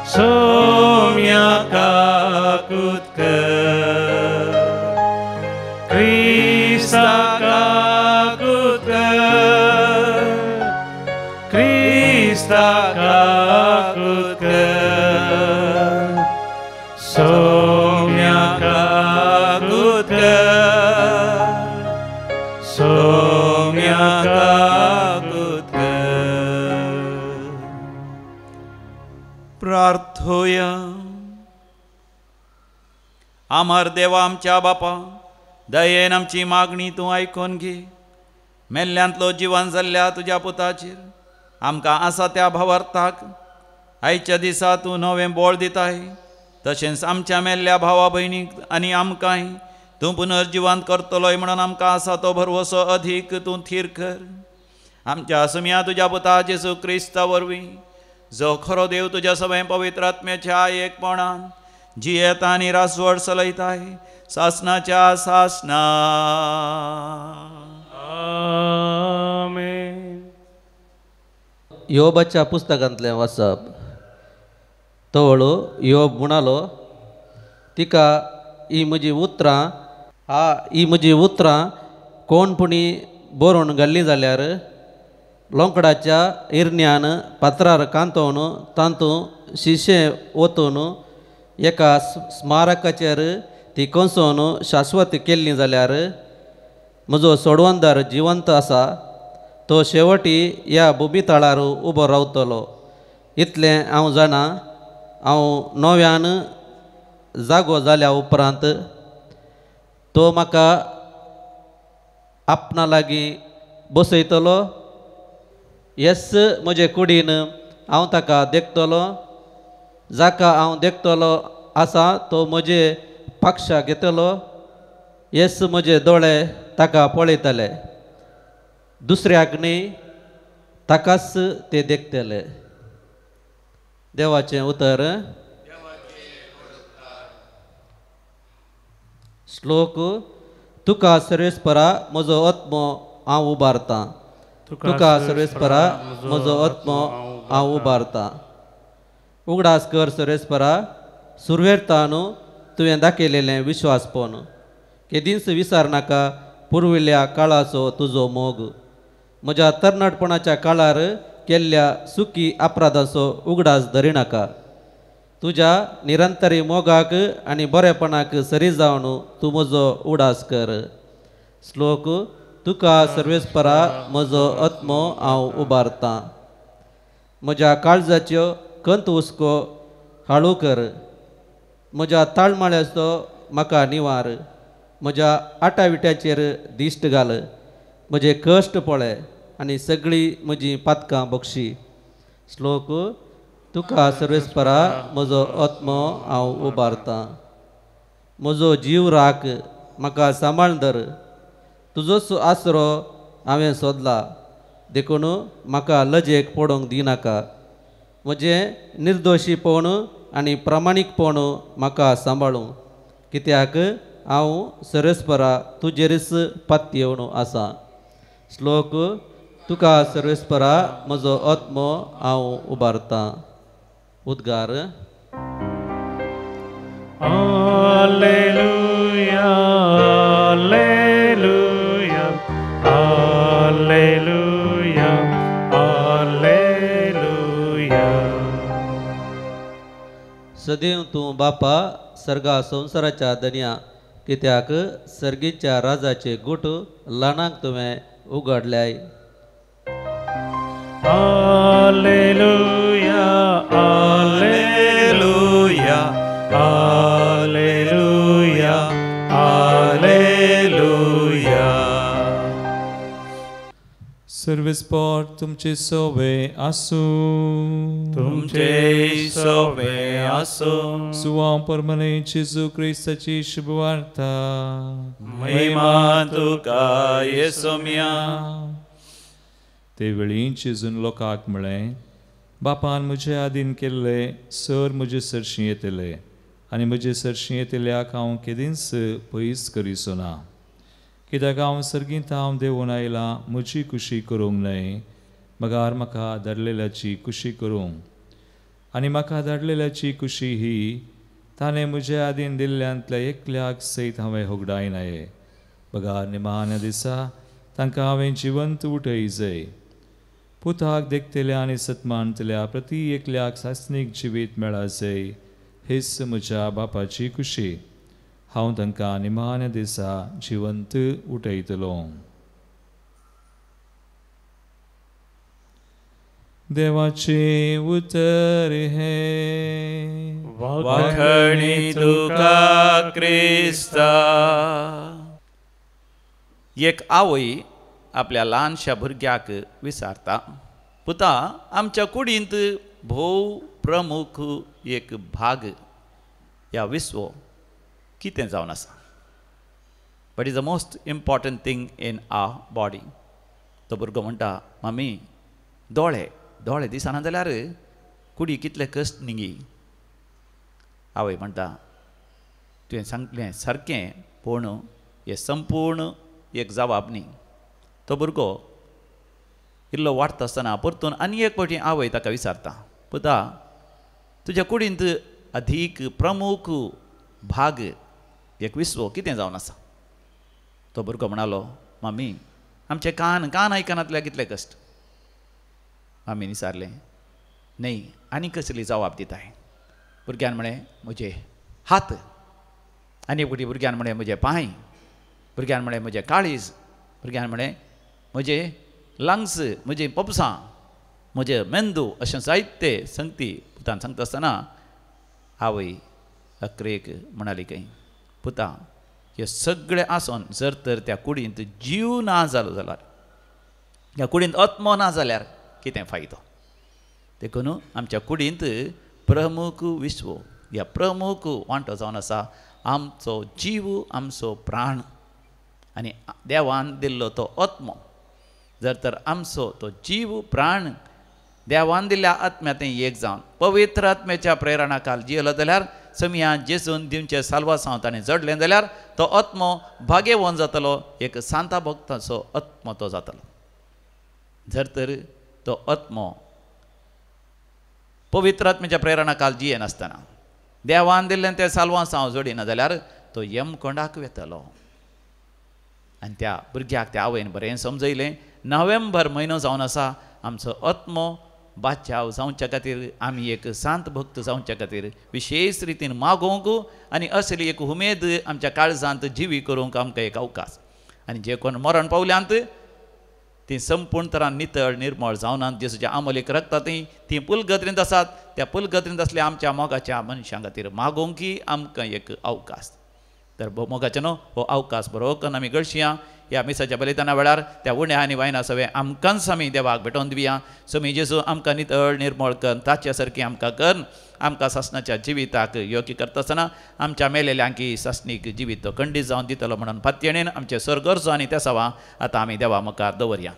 सोम्या काकूत कर, क्रिस्ता काकूत कर, क्रिस्ता काकूत कर, सोम्या काकूत कर, सोम्या काकूत कर. प्रार्थोया. आमर देवा आमच्या बापा दयेन आमची मागणी तूं आयकून घे. मेल्ल्यांतलो जिवन जाल्ल्या तुज्या पुताचेर आमकां आसा त्या भावार्थाक आयच्या दिसा तूं नवें बळ दिताय. तशेंच आमच्या मेल्ल्या भावा भयणीक आनी आमकांय तूं पुनर्जिवांत करतलोय म्हणून आमकां आसा तो भरवसो अधीक तूं थीर कर. आमच्या सुम्या तुज्या पुता जेसू क्रिस्ता वरवीं जो खरो देव तुज्या सगळे पवित्र आत्म्याच्या एकपणान जियेता आनी रासवड चलयताय सासनाच्या सासना. आमेन. योबाच्या पुस्तकांतलें वाचप. तो हळू योब म्हणालो तिका ही म्हजी उतरां कोणपुणी बरोवन घाल्ली जाल्यार लोंकडाच्या इरण्यान पात्रार कांतोवन तातूंत शिशें ओतून एका स्मारकाचेर ती कंसोवन शाश्वत केल्ली जाल्यार म्हजो सोडवंदार जिवंत आसा. तो शेवटी ह्या बुबिताळार उबो रावतलो. इतलें हांव जाणा. हांव नव्यान जागो जाल्या उपरांत तो म्हाका आपणा लागीं बसयतलो. येस म्हजे कुडीन हांव ताका देखतलो. जाका हांव देखतलो आसा तो म्हजे पक्षा घेतलो. येस म्हजे दोळे ताका पळयतले. दुसऱ्याक न्ही ताकाच ते देखतले. देवाचें उतर. श्लोक. तुका सर्वेस्परा म्हजो आत्मो हांव उबारतां. तुका सर्वेस्परा म्हजो आत्मो हांव उबारतां. उगडास कर सर्वेस्परा सुरवेरता न्हू तुवें दाखयलेलें विश्वासपण. केदींच विसार नाका पुर्विल्ल्या काळाचो तुजो मोग. म्हज्या तरणाटपणाच्या काळार केल्ल्या सुखी अपराधाचो उगडास धरिनाका. तुज्या निरंतरी मोगाक आनी बरेपणाक सरी जावन तूं म्हजो उडास कर. श्लोक. तुका सर्वेस्परा म्हजो आत्मो हांव उबारतां. म्हज्या काळजाच्यो कंत हुस्को हाळू कर. म्हज्या ताळमाळ्याचो म्हाका निवार. म्हज्या आटाविट्याचेर दिश्ट घाल. म्हजे कश्ट पळय आनी सगळीं म्हजी पातकां बक्षी. श्लोक. तुका सर्वेस्परा म्हजो आत्मो हांव उबारतां. म्हजो जीव राख म्हाका सांबाळून धर. तुजोच आसरो हांवें सोदला देखून म्हाका लजेक पडोवंक दिनाका. म्हजें निर्दोशीपण आनी प्रामाणीकपण म्हाका सांबाळूं. कित्याक हांव सर्वेस्परा तुजेरच पातयेवन आसा. श्लोक. तुका सर्वेस्परा म्हजो आत्मो हांव उबारतां. उद्गार. Alleluia, Alleluia, Alleluia, Alleluia. सदैव तूं बापा सर्गा संवसाराच्या दनया कित्याक सर्गीच्या राजाचे गुट लानाक तुवें उगडल्याय. Alleluia, Alleluia, Alleluia, Alleluia. सर्विस्पॉट तुमचे सोवे आसू. तुमचे सोवे आसो. सुवां परमने जेजू क्रिस्ताची शुभवार्ता. महिमा तुका येसुम्या. ते वेळी जेजून लोकांक म्हळें, बापान म्हजे आदीन केल्ले सर म्हजे सरशी येतले आनी म्हजे सरशी येतल्याक हांव केदींच पयस करिसो ना. कित्याक हांव सर्गींत हांव देंवून आयलां म्हजी खुशी करूंक न्हय, मगार म्हाका धाडलेल्याची खुशी करूंक. आनी म्हाका धाडलेल्याची खुशी ही ताणें म्हजे आदीन दिल्ल्यांतल्या एकल्याक सयत हांवें होगडायनाये. मगार निमाण्या दिसा तांकां हांवें जिवंत उठयजय. पुताक देखतल्या आनी सतमानतल्या प्रती एकल्याक सासणीक जिवीत मेळाजय. हेच म्हज्या बापाची खुशी. हांव तांकां निमाण्या दिसा जिवंत उठयतलो. देवाचे उतर हे. वाखणी तुका क्रिस्ता. एक आवय आपल्या ल्हानशा भुरग्याक विचारता, पुता आमच्या कुडींत भोव प्रमुख एक भाग या विश्व कितें जावन आसा. But is the most important thing in our body. तो भुरगो म्हणटा, मम्मी दोळे दोळे दिसना जाल्यार कुडी कितले कश्ट निगी. आवय म्हणटा, तुवें सांगलें सारकें, पूण हें संपूर्ण एक जबाब न्ही. तो भुरगो इल्लो वाडटा आसतना परतून आनी एक फावटी आवय ताका विचारता, पुता तुज्या कुडींत अधीक प्रमुख भाग एक विश्व कितें जावन आसा. तो भुरगो म्हणालो, मम्मी आमचे कान आयकनातल्या कितले कश्ट. मम्मीन विचारलें, न्हय आनी कसली जबाब दिताय. भुरग्यान म्हळें, म्हजे हात. आनी एक फावटी भुरग्यान म्हळें, म्हजे पांय. भुरग्यान म्हळें, म्हजें काळीज. भुरग्यान म्हळें, म्हजे लंग्स, म्हजी पपसां, म्हजे मेंदू. अशें जायते संगती पुतान सांगता आसतना आवय अकरेक म्हणाली खंय, पुता हे सगळे आसून जर तर त्या कुडींत जीव ना जालो जाल्यार, ह्या कुडींत आत्मो ना जाल्यार कितें फायदो. देखून आमच्या कुडींत प्रमुख विश्व, ह्या प्रमुख वांटो जावन आसा आमचो जीव, आमचो प्राण आनी देवान दिल्लो तो आत्मो. जर तर आमचो तो जीव प्राण देवान दिल्ल्या आत्म्यातूय एक जावन पवित्र आत्म्याच्या प्रेरणा खाल जियेलो जाल्यार, समिया जेजून दिवचे साल्वासांव ताणें जडलें जाल्यार तो आत्मो भाग्यवान जातलो, एक सांता भक्ताचो आत्मो तो जातलो. जर तर तो आत्मो पवित्र आत्म्याच्या प्रेरणा खाल जियेनासतना देवान दिल्लें तें साल्वासांव जोडिना जाल्यार तो यमकोंडाक वेतलो. आनी त्या भुरग्याक त्या आवयन बरें समजयलें, नोव्हेंबर म्हयनो जावन आसा, आमचो आत्मो बाचाव जावच्या खातीर आमी एक सांत भक्त जावच्या खातीर विशेष रितीन मागोवंक आनी असली एक उमेद आमच्या काळजांत जिवी करूंक आमकां एक अवकाश. आनी जे कोण मरण पावल्यांत ती संपूर्ण तरान नितळ निर्मळ जावनात. जेजूच्या अमोलीक रक्तांतय ती पुलगत्रींत आसात. त्या पुलगत्रींत असल्या आमच्या मोगाच्या मनशां खातीर मागोवंकी आमकां एक अवकाश. तर मोगाचे न्हू हो अवकाश बरो करून आमी गळशिया. ह्या मिसाच्या बलिदाना वेळार त्या उण्या आनी वायना सवे आमकांच आमी देवाक भेटोवन दिवया. समी जेजू आमकां नितळ निर्मळ कर, ताच्या सारकी आमकां कर. आमकां सासणाच्या जिविताक योग्य करता आसतना आमच्या मेलेल्यांकी सासणीक जिवीत तो खंडीत जावन दितलो म्हणून पत्यणेन आमचे सरगरजो आनी त्या सवा आतां आमी देवा मुखार दवरया.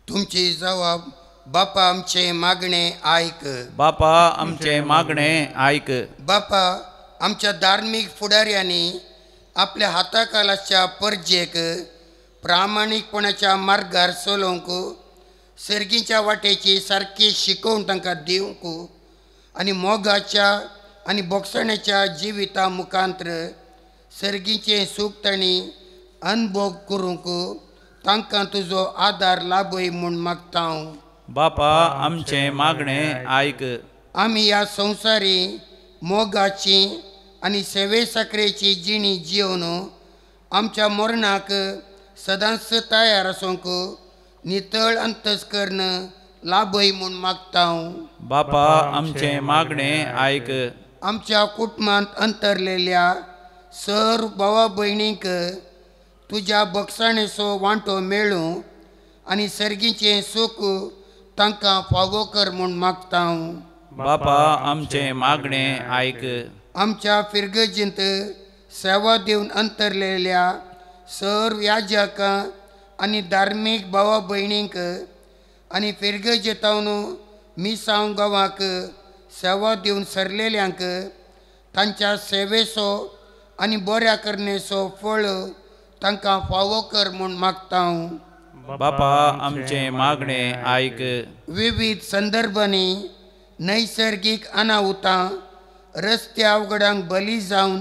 तुमची जबाब, बापा आमचे मागणे आयक. बापा आमचे मागणे आयक. बापा आमच्या धार्मीक फुडाऱ्यांनी आपल्या हाताखालाच्या परजेक प्रामाणीकपणाच्या मार्गार चलोवंक, सर्गीच्या वाटेची सारकी शिकोवन तांकां दिवंक आनी मोगाच्या आनी बोगसण्याच्या जिविता मुखांतर सर्गीचें सूख तांणी अनुभव करूंक तांकां तुजो आदार लाभय म्हूण मागता हांव. बापा आमचे मागणे आयक. आमी ह्या संवसारी मोगाची आनी सेवे साखरेची जिणी जिवन आमच्या मरणाक सदांच तयार आसूंक नितळ अंतस्करण लाभय म्हूण मागता बापा आमचे मागणे आयक आमच्या कुटुंबांत अंतरलेल्या सर्व भावा भयणींक तुज्या बक्षाणेचो वांटो मेळूं आनी सर्गीचें सूख तांकां फावो कर म्हूण मागता बापा आमचे मागणे आयक आमच्या फिरगजींत सेवा दिवन अंतरलेल्या सर्व याजकां आनी धार्मीक भावा भयणींक आनी फिरगजेतावन मिसांव गांवांक सेवा दिवन सरलेल्यांक तांच्या सेवेचो आनी बऱ्या करणेचो फळ तांकां फावो कर म्हूण मागता बापा आमचे मागणे आयक विविध संदर्भांनी नैसर्गीक अनाहुतां रस्त्या अवघडांक बली जावन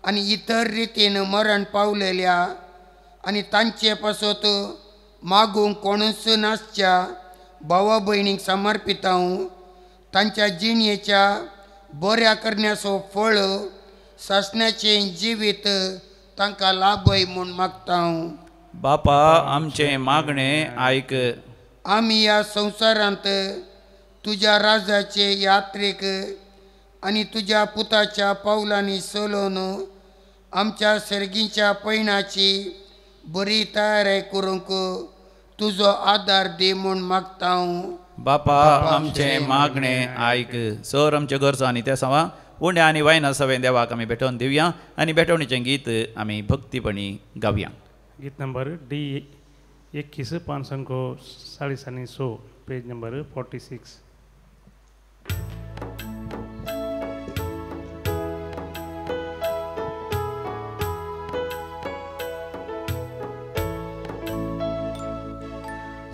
आनी इतर रितीन मरण पावलेल्या आनी तांचे पासत मागूंक कोणूच नासच्या भावा भयणींक समर्पिता तांच्या जिणेच्या बऱ्या करण्याचो फळ सासण्याचें जिवीत तांकां लाभय म्हूण मागता बापा आमचे मागणे आयक आमी ह्या संवसारांत तुज्या राजाचे यात्रेक आनी तुज्या पुताच्या पावलांनी चलोवन आमच्या सर्गीच्या पैणाची बरी तयारी करूंक तुजो आदार दी म्हूण मागता बापा आमचे मागणे आयक सर आमचे गरजो आनी त्या सवा उंड्या आनी वायना सवें देवाक आमी भेटोवन दिवया आनी भेटवणीचें गीत आमी भक्तीपणी गावया गीत नंबर D21 500 100 पेज नंबर 46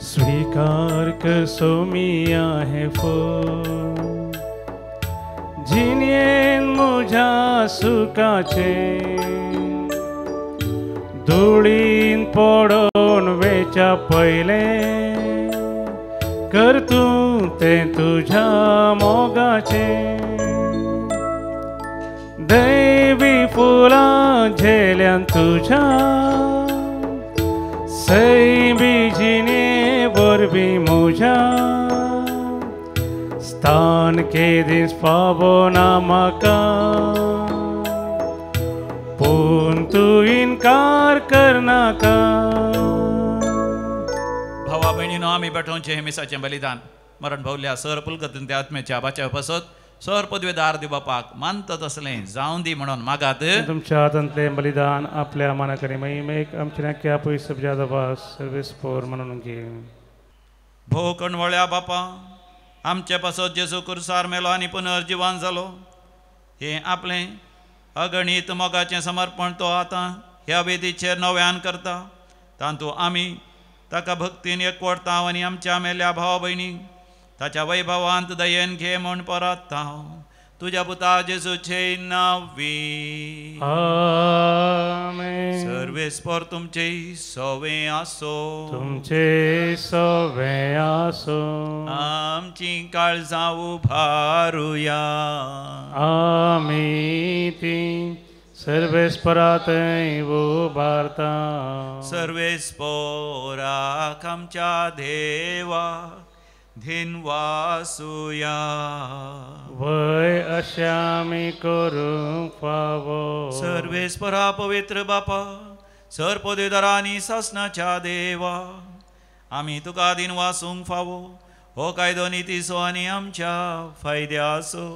स्वीकार कर सोमिया है फूल जिन्हें मुझा सुखाचे धुळीन पडोन वेच्या पयले कर तूं तें तुझ्या मोगाचे दैवी फुलां झेल्यान तुझ्या सैबी जिने वरबी मुझा स्थान के दीस पावो ना म्हाका पूण तूं इन्कार करनाका भावा भयणीनो आमी भेटोवचें हे मिसाचें बलिदान मरण भोवल्या सर पुलकतीन त्या आत्म्याच्या बाच्या पसत सर पदवेदार दिवपाक मानता तसलें जावं दी म्हणून मागात तुमच्या हातांतलें बलिदान आपल्या मनाकडे महिमेक आमचे नाक्या पयस जादवास सर्वेस्पोर म्हणून घे भोव कणवळ्या बापा आमचे पासत जेजू कुर्सार मेलो आनी पुनर्जिवान जालो हे आपलें अगणित मोगाचें समर्पण तो आतां ह्या वेदीचेर नव्यान करता तातूंत आमी ताका भक्तीन एकवडटा आनी आमच्या मेल्या भावा भयणीक ताच्या वैभवांत दयेन घे म्हूण परतता तुझ्या पुता जेजूचे नांवी आमेन सर्वेस्पर तुमचे सवे आसो तुमचे सवे आसो आमची काळजां उभारुया आमी ती सर्वेस्परांतय उबारता सर्वेस्पराक आमच्या देवा धिनवासुया वय अशें आमी करूंक फावो सर्वेस्परा पवित्र बापा सर पदवेदारांनी सासणाच्या देवा आमी तुका दिन वासूंक फावो हो कायदो नितीचो आनी आमच्या फायद्याचो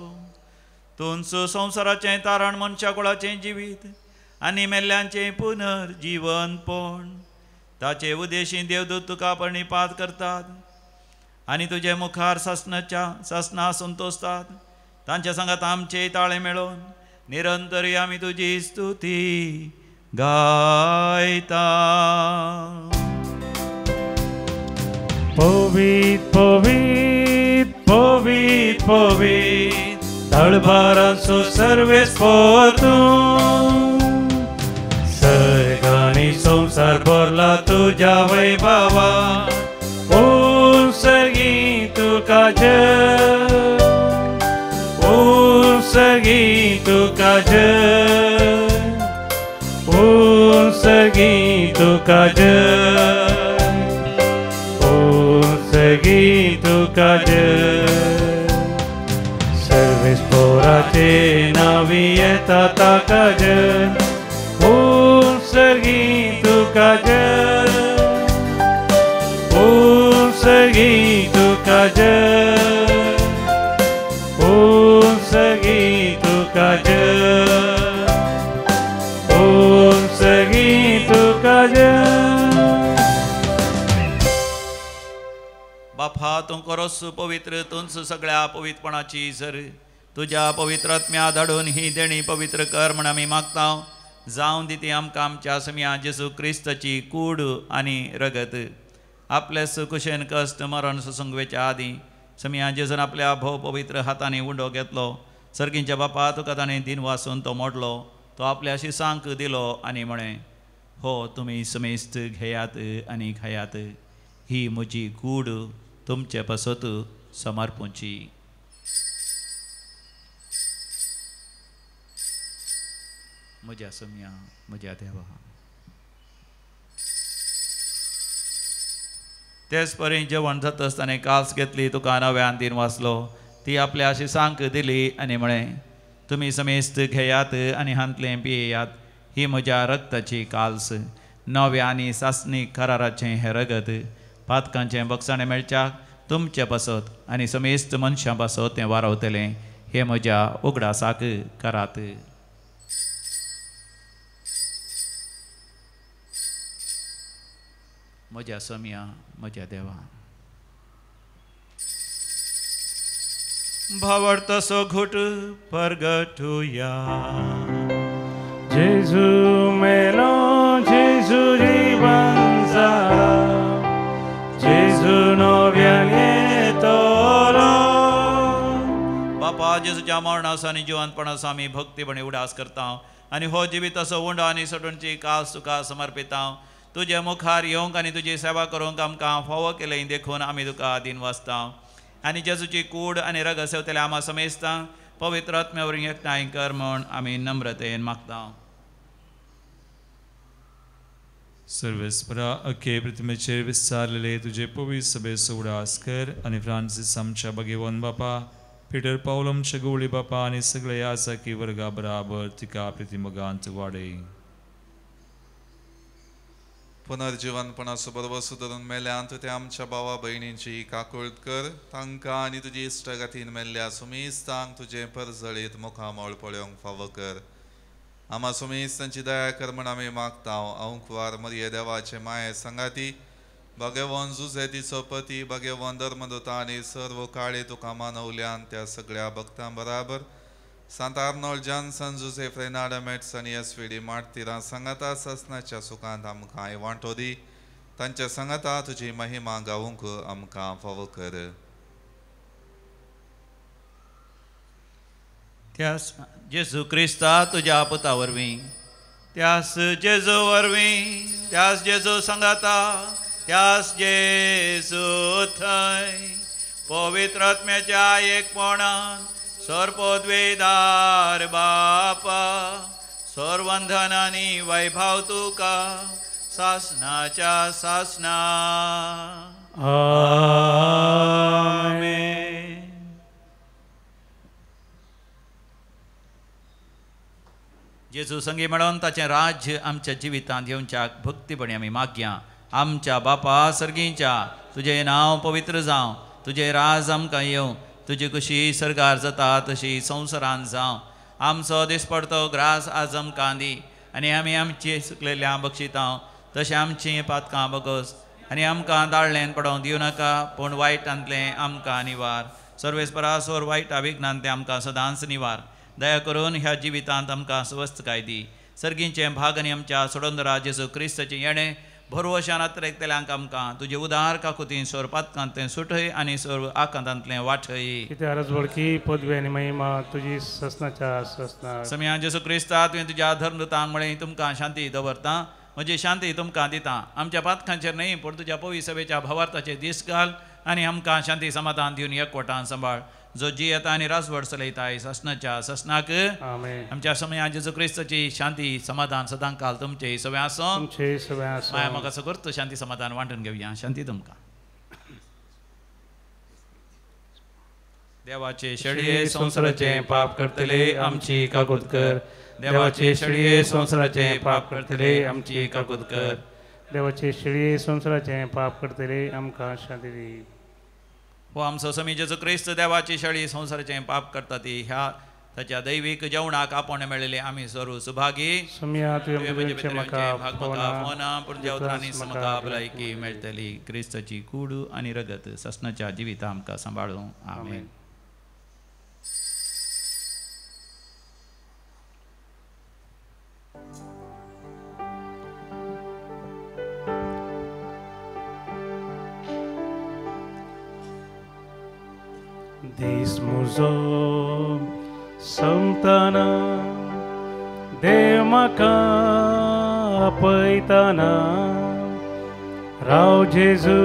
तुमचो संवसाराचें तारण मनशा कुळाचें जिवीत आनी मेल्ल्यांचें पुनर्जिवनपण ताचे उद्देशीं देवदूत तुका प्रणिपात करतात आनी तुजे मुखार सासना संतोसतात तांच्या सांगात आमचे ताळे मेळोवन निरंतरी आमी तुजी स्तुती गायता पवित पवित पवित पवित तळभाराचो सर्वेस्पर तूं सर्ग आनी संवसार भरला तुज्या वैभवान सर्गी तुका जय सर्गी तुका जय सर्गी तुका जय, सर्गी तुका जय. सर्वेस पोराचे नावी येता ताका जय, सर्गी तुका जय, सर्गी तुका जय, सर्गी तुका जय, सर्गी तुका जय. बापा तू करोस पवित्र, तूच सगळ्या पवित्रपणाची झर. तुझ्या पवित्र आत्म्या धाडून ही देणी पवित्र कर म्हण आमी मागता. जावं दिती आमकां आमच्या समिया जेजू क्रिस्ताची कूड आनी रगत. आपलेस कुशेन कश्ट मरण सुसंगवेच्या आदी समिया जेजून आपल्या भोव पवित्र हातांनी उंडो घेतलो. सर्गींच्या बापा तुका ताणें दिन वासून तो मोडलो. तो आपल्या शिसांक दिलो आनी म्हळें, हो तुमी समेस्त घेयात आनी खायात. ही म्हजी कूड तुमचे पासत समर्पूची. म्हज्या समिया म्हज्या देवा. तेच परी जेवण जाता आसतना काल्स घेतली, तुका नव्यान दिन वाचलो. ती आपल्या शिसांक दिली आनी म्हळें, तुमी समेस्त घेयात आनी हांतलें पियेयात. ही म्हज्या रक्ताची काल्स, नव्या आनी सासणीक कराराचें हें रगत. पातकांचें बक्षाणें मेळच्याक तुमचे पासत आनी समेस्त मनशां पासत तें वारवतलें. हे म्हज्या उगडासाक करात. म्हज्या समिया म्हज्या देवा. भावार्थसो घुट परगटुया. जेजू मेलो, जेजू जीवन जाला, जेजू नव्यान येतलो. बापा जेजूच्या मरणास आनी जिवंतपणास आमी भक्तीपणी उडास करता आनी हो जिविताचो उंडो आनी सडूणची कास तुका समर्पिता. तुजे मुखार येवंक आनी तुजी सेवा करूंक आमकां फावो केलें देखून आमी तुका दिन वाचता. आनी जेजूची कूड आनी रगत सेवतले आमा समेस्ता पवित्र आत्म्यावरीं एकठांय कर म्हूण आमी नम्रतेन मागता. सर्वेस्परा अख्खे पृथ्वीचेर विस्तारलेले तुझे पवित्र सभेचो उडास कर आनी फ्रांसीस आमच्या भगेवन बापा, पिटर पावल आमच्या गवळी बापा आनी सगळे याचाकी वर्गा बराबर तिका प्रतिमगांत वाडय. पुनर्जीवनपणाचो बरोबर धरून मेल्यांत ते आमच्या भावा भयणींची काकुळट कर. तांकां आनी तुजी इश्टगातीन मेल्ल्या सुमेस्तांक तुजें परजळीत मुखामोळ पळोवंक फावो कर. आमा सुमेस्तांची दया कर म्हण आमी मागता. अंकुवार मरिये देवाचे माये संगाती, भगवान जुझे तिचो पती, भगवान धर्मदूता आनी सर्व काळे तुका मानवल्यान त्या सगळ्या भक्तां बराबर सांत आर्नोल्ड जॉन्सन, जुझेफ रेनार्ड मेट्स आनी एसवीडी मार्तिरां संगता ससनाच्या सुखांत आमकां वांटो दी. तांच्या संगता तुजी महिमा गावूंक आमकां फावो कर. त्यास जेजू क्रिस्ता तुज्या पुता वरवीं, त्यास जेजू वरवीं, त्यास जेजू संगाता, त्यास जेजू थंय पवित्र आत्म्याच्या एकपणान सर्पोद्वेदार बापा, सर्वंधन आनी वैभव तुका सासनाच्या सासना. आमेन. जेजू संगी मेळोन ताचें राज्य आमच्या जिवितांत येवच्याक भक्तीपणी आमी मागया. आमच्या बापा सर्गीच्या, तुजें नांव पवित्र जावं, तुजें राज आमकां येवं, तुजी कशी सरकार जाता तशी संवसारांत जावं. आमचो दिसपडतो ग्रास आज आमकां दी आनी आमी आमची सुकलेल्या बक्षिता तशें आमचीं पातकां बगस आनी आमकां दाळ्ळेन पडोवंक दिवं नाका, पूण वायटांतलें आमकां निवार. सर्वेस्परासोर वायटा विघ्नांत तें आमकां सदांच निवार. दया करून ह्या जिवितांत आमकां स्वस्थकाय दी. सर्गींचें भाग आनी आमच्या सोडोंदरा जेजू क्रिस्ताचें येणें भरवशान आत्रेकतल्यांक आमकां तुजे उदार काकुतीन सोर पातकांतलें सुटय आनी सोर आकांतांतलें वाठय. कित्या रजवळकी पदवी आनी महिमा तुजी ससनाच्या ससना. समिया जेजू क्रिस्ता तुवें तुज्या धर्मदूतांक म्हळें तुमकां शांती दवरता, म्हजी शांती तुमकां दिता. आमच्या पातकांचेर न्हय पूण तुज्या पवित्र सभेच्या भावार्थाचेर दीस घाल आनी आमकां शांती समाधान दिवन एकवटान सांबाळ. जो जियेता आनी रासवड चलयताय ससनाच्या ससनाक आमेन. आमच्या समया जेजू क्रिस्ताची शांती समाधान सदां काल तुमचे सगळे आसो तुमचे सगळे आसो. माया म्हाका असं करतो शांती समाधान वांटून घेवया शांती तुमकां. देवाचे शेळये संसाराचे पाप करतले आमची काकूत कर. देवाचे शेळये संसाराचे पाप करतले आमची काकूत कर. देवाचे शेळये संसाराचे पाप करतले आमकां शांती दी. हो आमचो समी जेजू क्रिस्त देवाची शेळी संसाराचे पाप करता ती ह्या ताच्या दैवीक जेवणाक आपण मेळिल्ले आमी सर्व सुभागी. सम्या तुवें तुवें म्हाका फोना पूण जेवत्रांनी समका भलायकी मेळटली. क्रिस्ताची कूड आनी रगत ससनाच्या जिविता आमकां सांबाळूं. आमेन. दीस म्हजो संपतना देव म्हाका आपयतना राव जेजू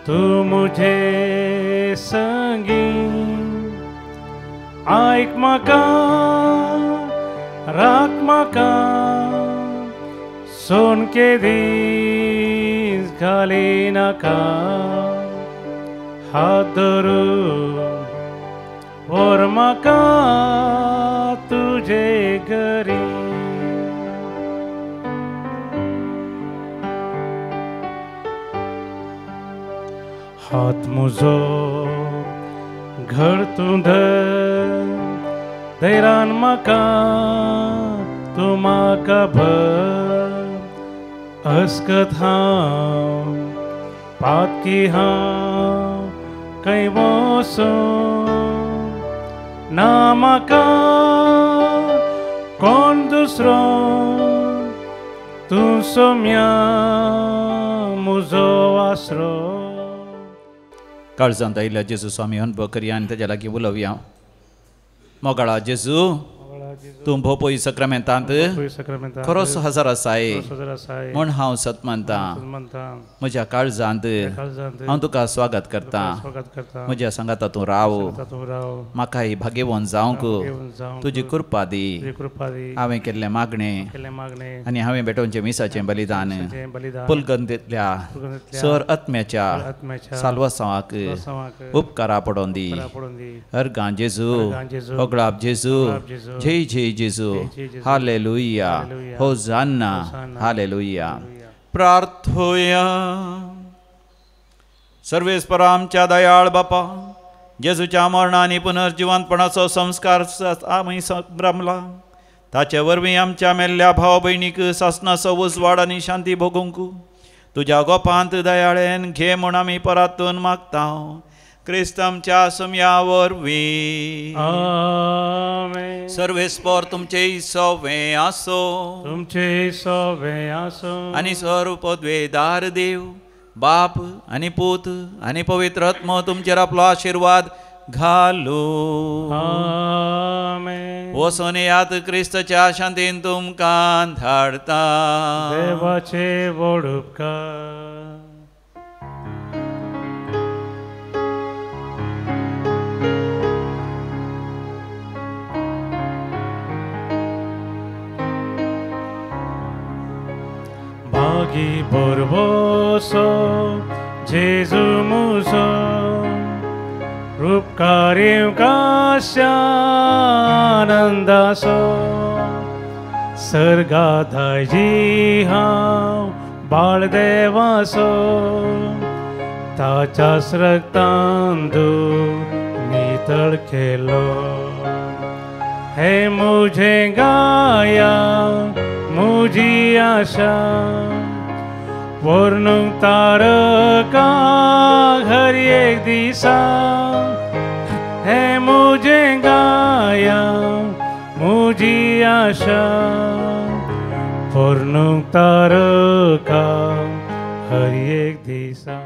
तूं मुझे संगी. आयक म्हाका राख म्हाका सोनके दीस घाली नाका. हात धरून व्हर म्हाका तुजे घरी. हात म्हजो घर तूं धर धैरान म्हाका तूं म्हाका भर. अस्कत हांव पातकी हांव खंय वसों ना म्हाका कोण दुसरो तूं सोम्या म्हजो आसरो. काळजांत आयिल्ल्या जेजू स्वामी अनुभव करया आनी ताच्या लागीं उलोवया. मोगाळा जेजू तूं भोवपळी सक्रामेंतांत खरोच हजर आसाय म्हूण हांव सत मानतां. म्हज्या काळजांत हांव तुका स्वागत करतां. म्हज्या सांगाता तूं राव. म्हाका ही भाग्यवन जावंक तुजी कृपा दी. हांवें केल्लें मागणें आनी हांवें बेटोवचें मिसाचें बलिदान पुलगंदेंतल्या सर आत्म्याच्या साल्वासावाक उपकारा पडोवन दी. अर्गां जेजू ओगळाप जेजू जय जय जेजू. Hallelujah होजान्ना hallelujah. प्रार्थोया. सर्वेस्परा आमच्या दयाळ बापा जेजूच्या मरणाने पुनर्जिवंतपणाचो संस्कार आमी संभ्रमला. ताचे वरवीं आमच्या मेल्ल्या भाव भयणीक सासनाचो उजवाड आनी शांती भोगूंक तुज्या गोपांत दयाळेन घे म्हूण आमी परतून मागता. क्रिस्त आमच्या सम्या वरवीं. आमेन. सर्वेस्पर तुमचे सवे आसो. तुमचे सवे आसो. आनी सर्व पदवेदार देव बाप आनी पूत आनी पवित्र आत्मो तुमचेर आपलो आशिर्वाद घालो. आमेन. वचून यात क्रिस्ताच्या शांतीन तुमकां धाडता. देवाचे व्हड उपकार. Bagi borboso Jesu muso Rupkarim kasyanandaso Sargadhaji hav baldevaso Tachas raktandu nital khelo He mujhe gaya मुझी आशा वर्णूंक तारका घर एक दिसा हे मुझे गाया मुझी आशा वर्णूंक तारका हर एक दिसा.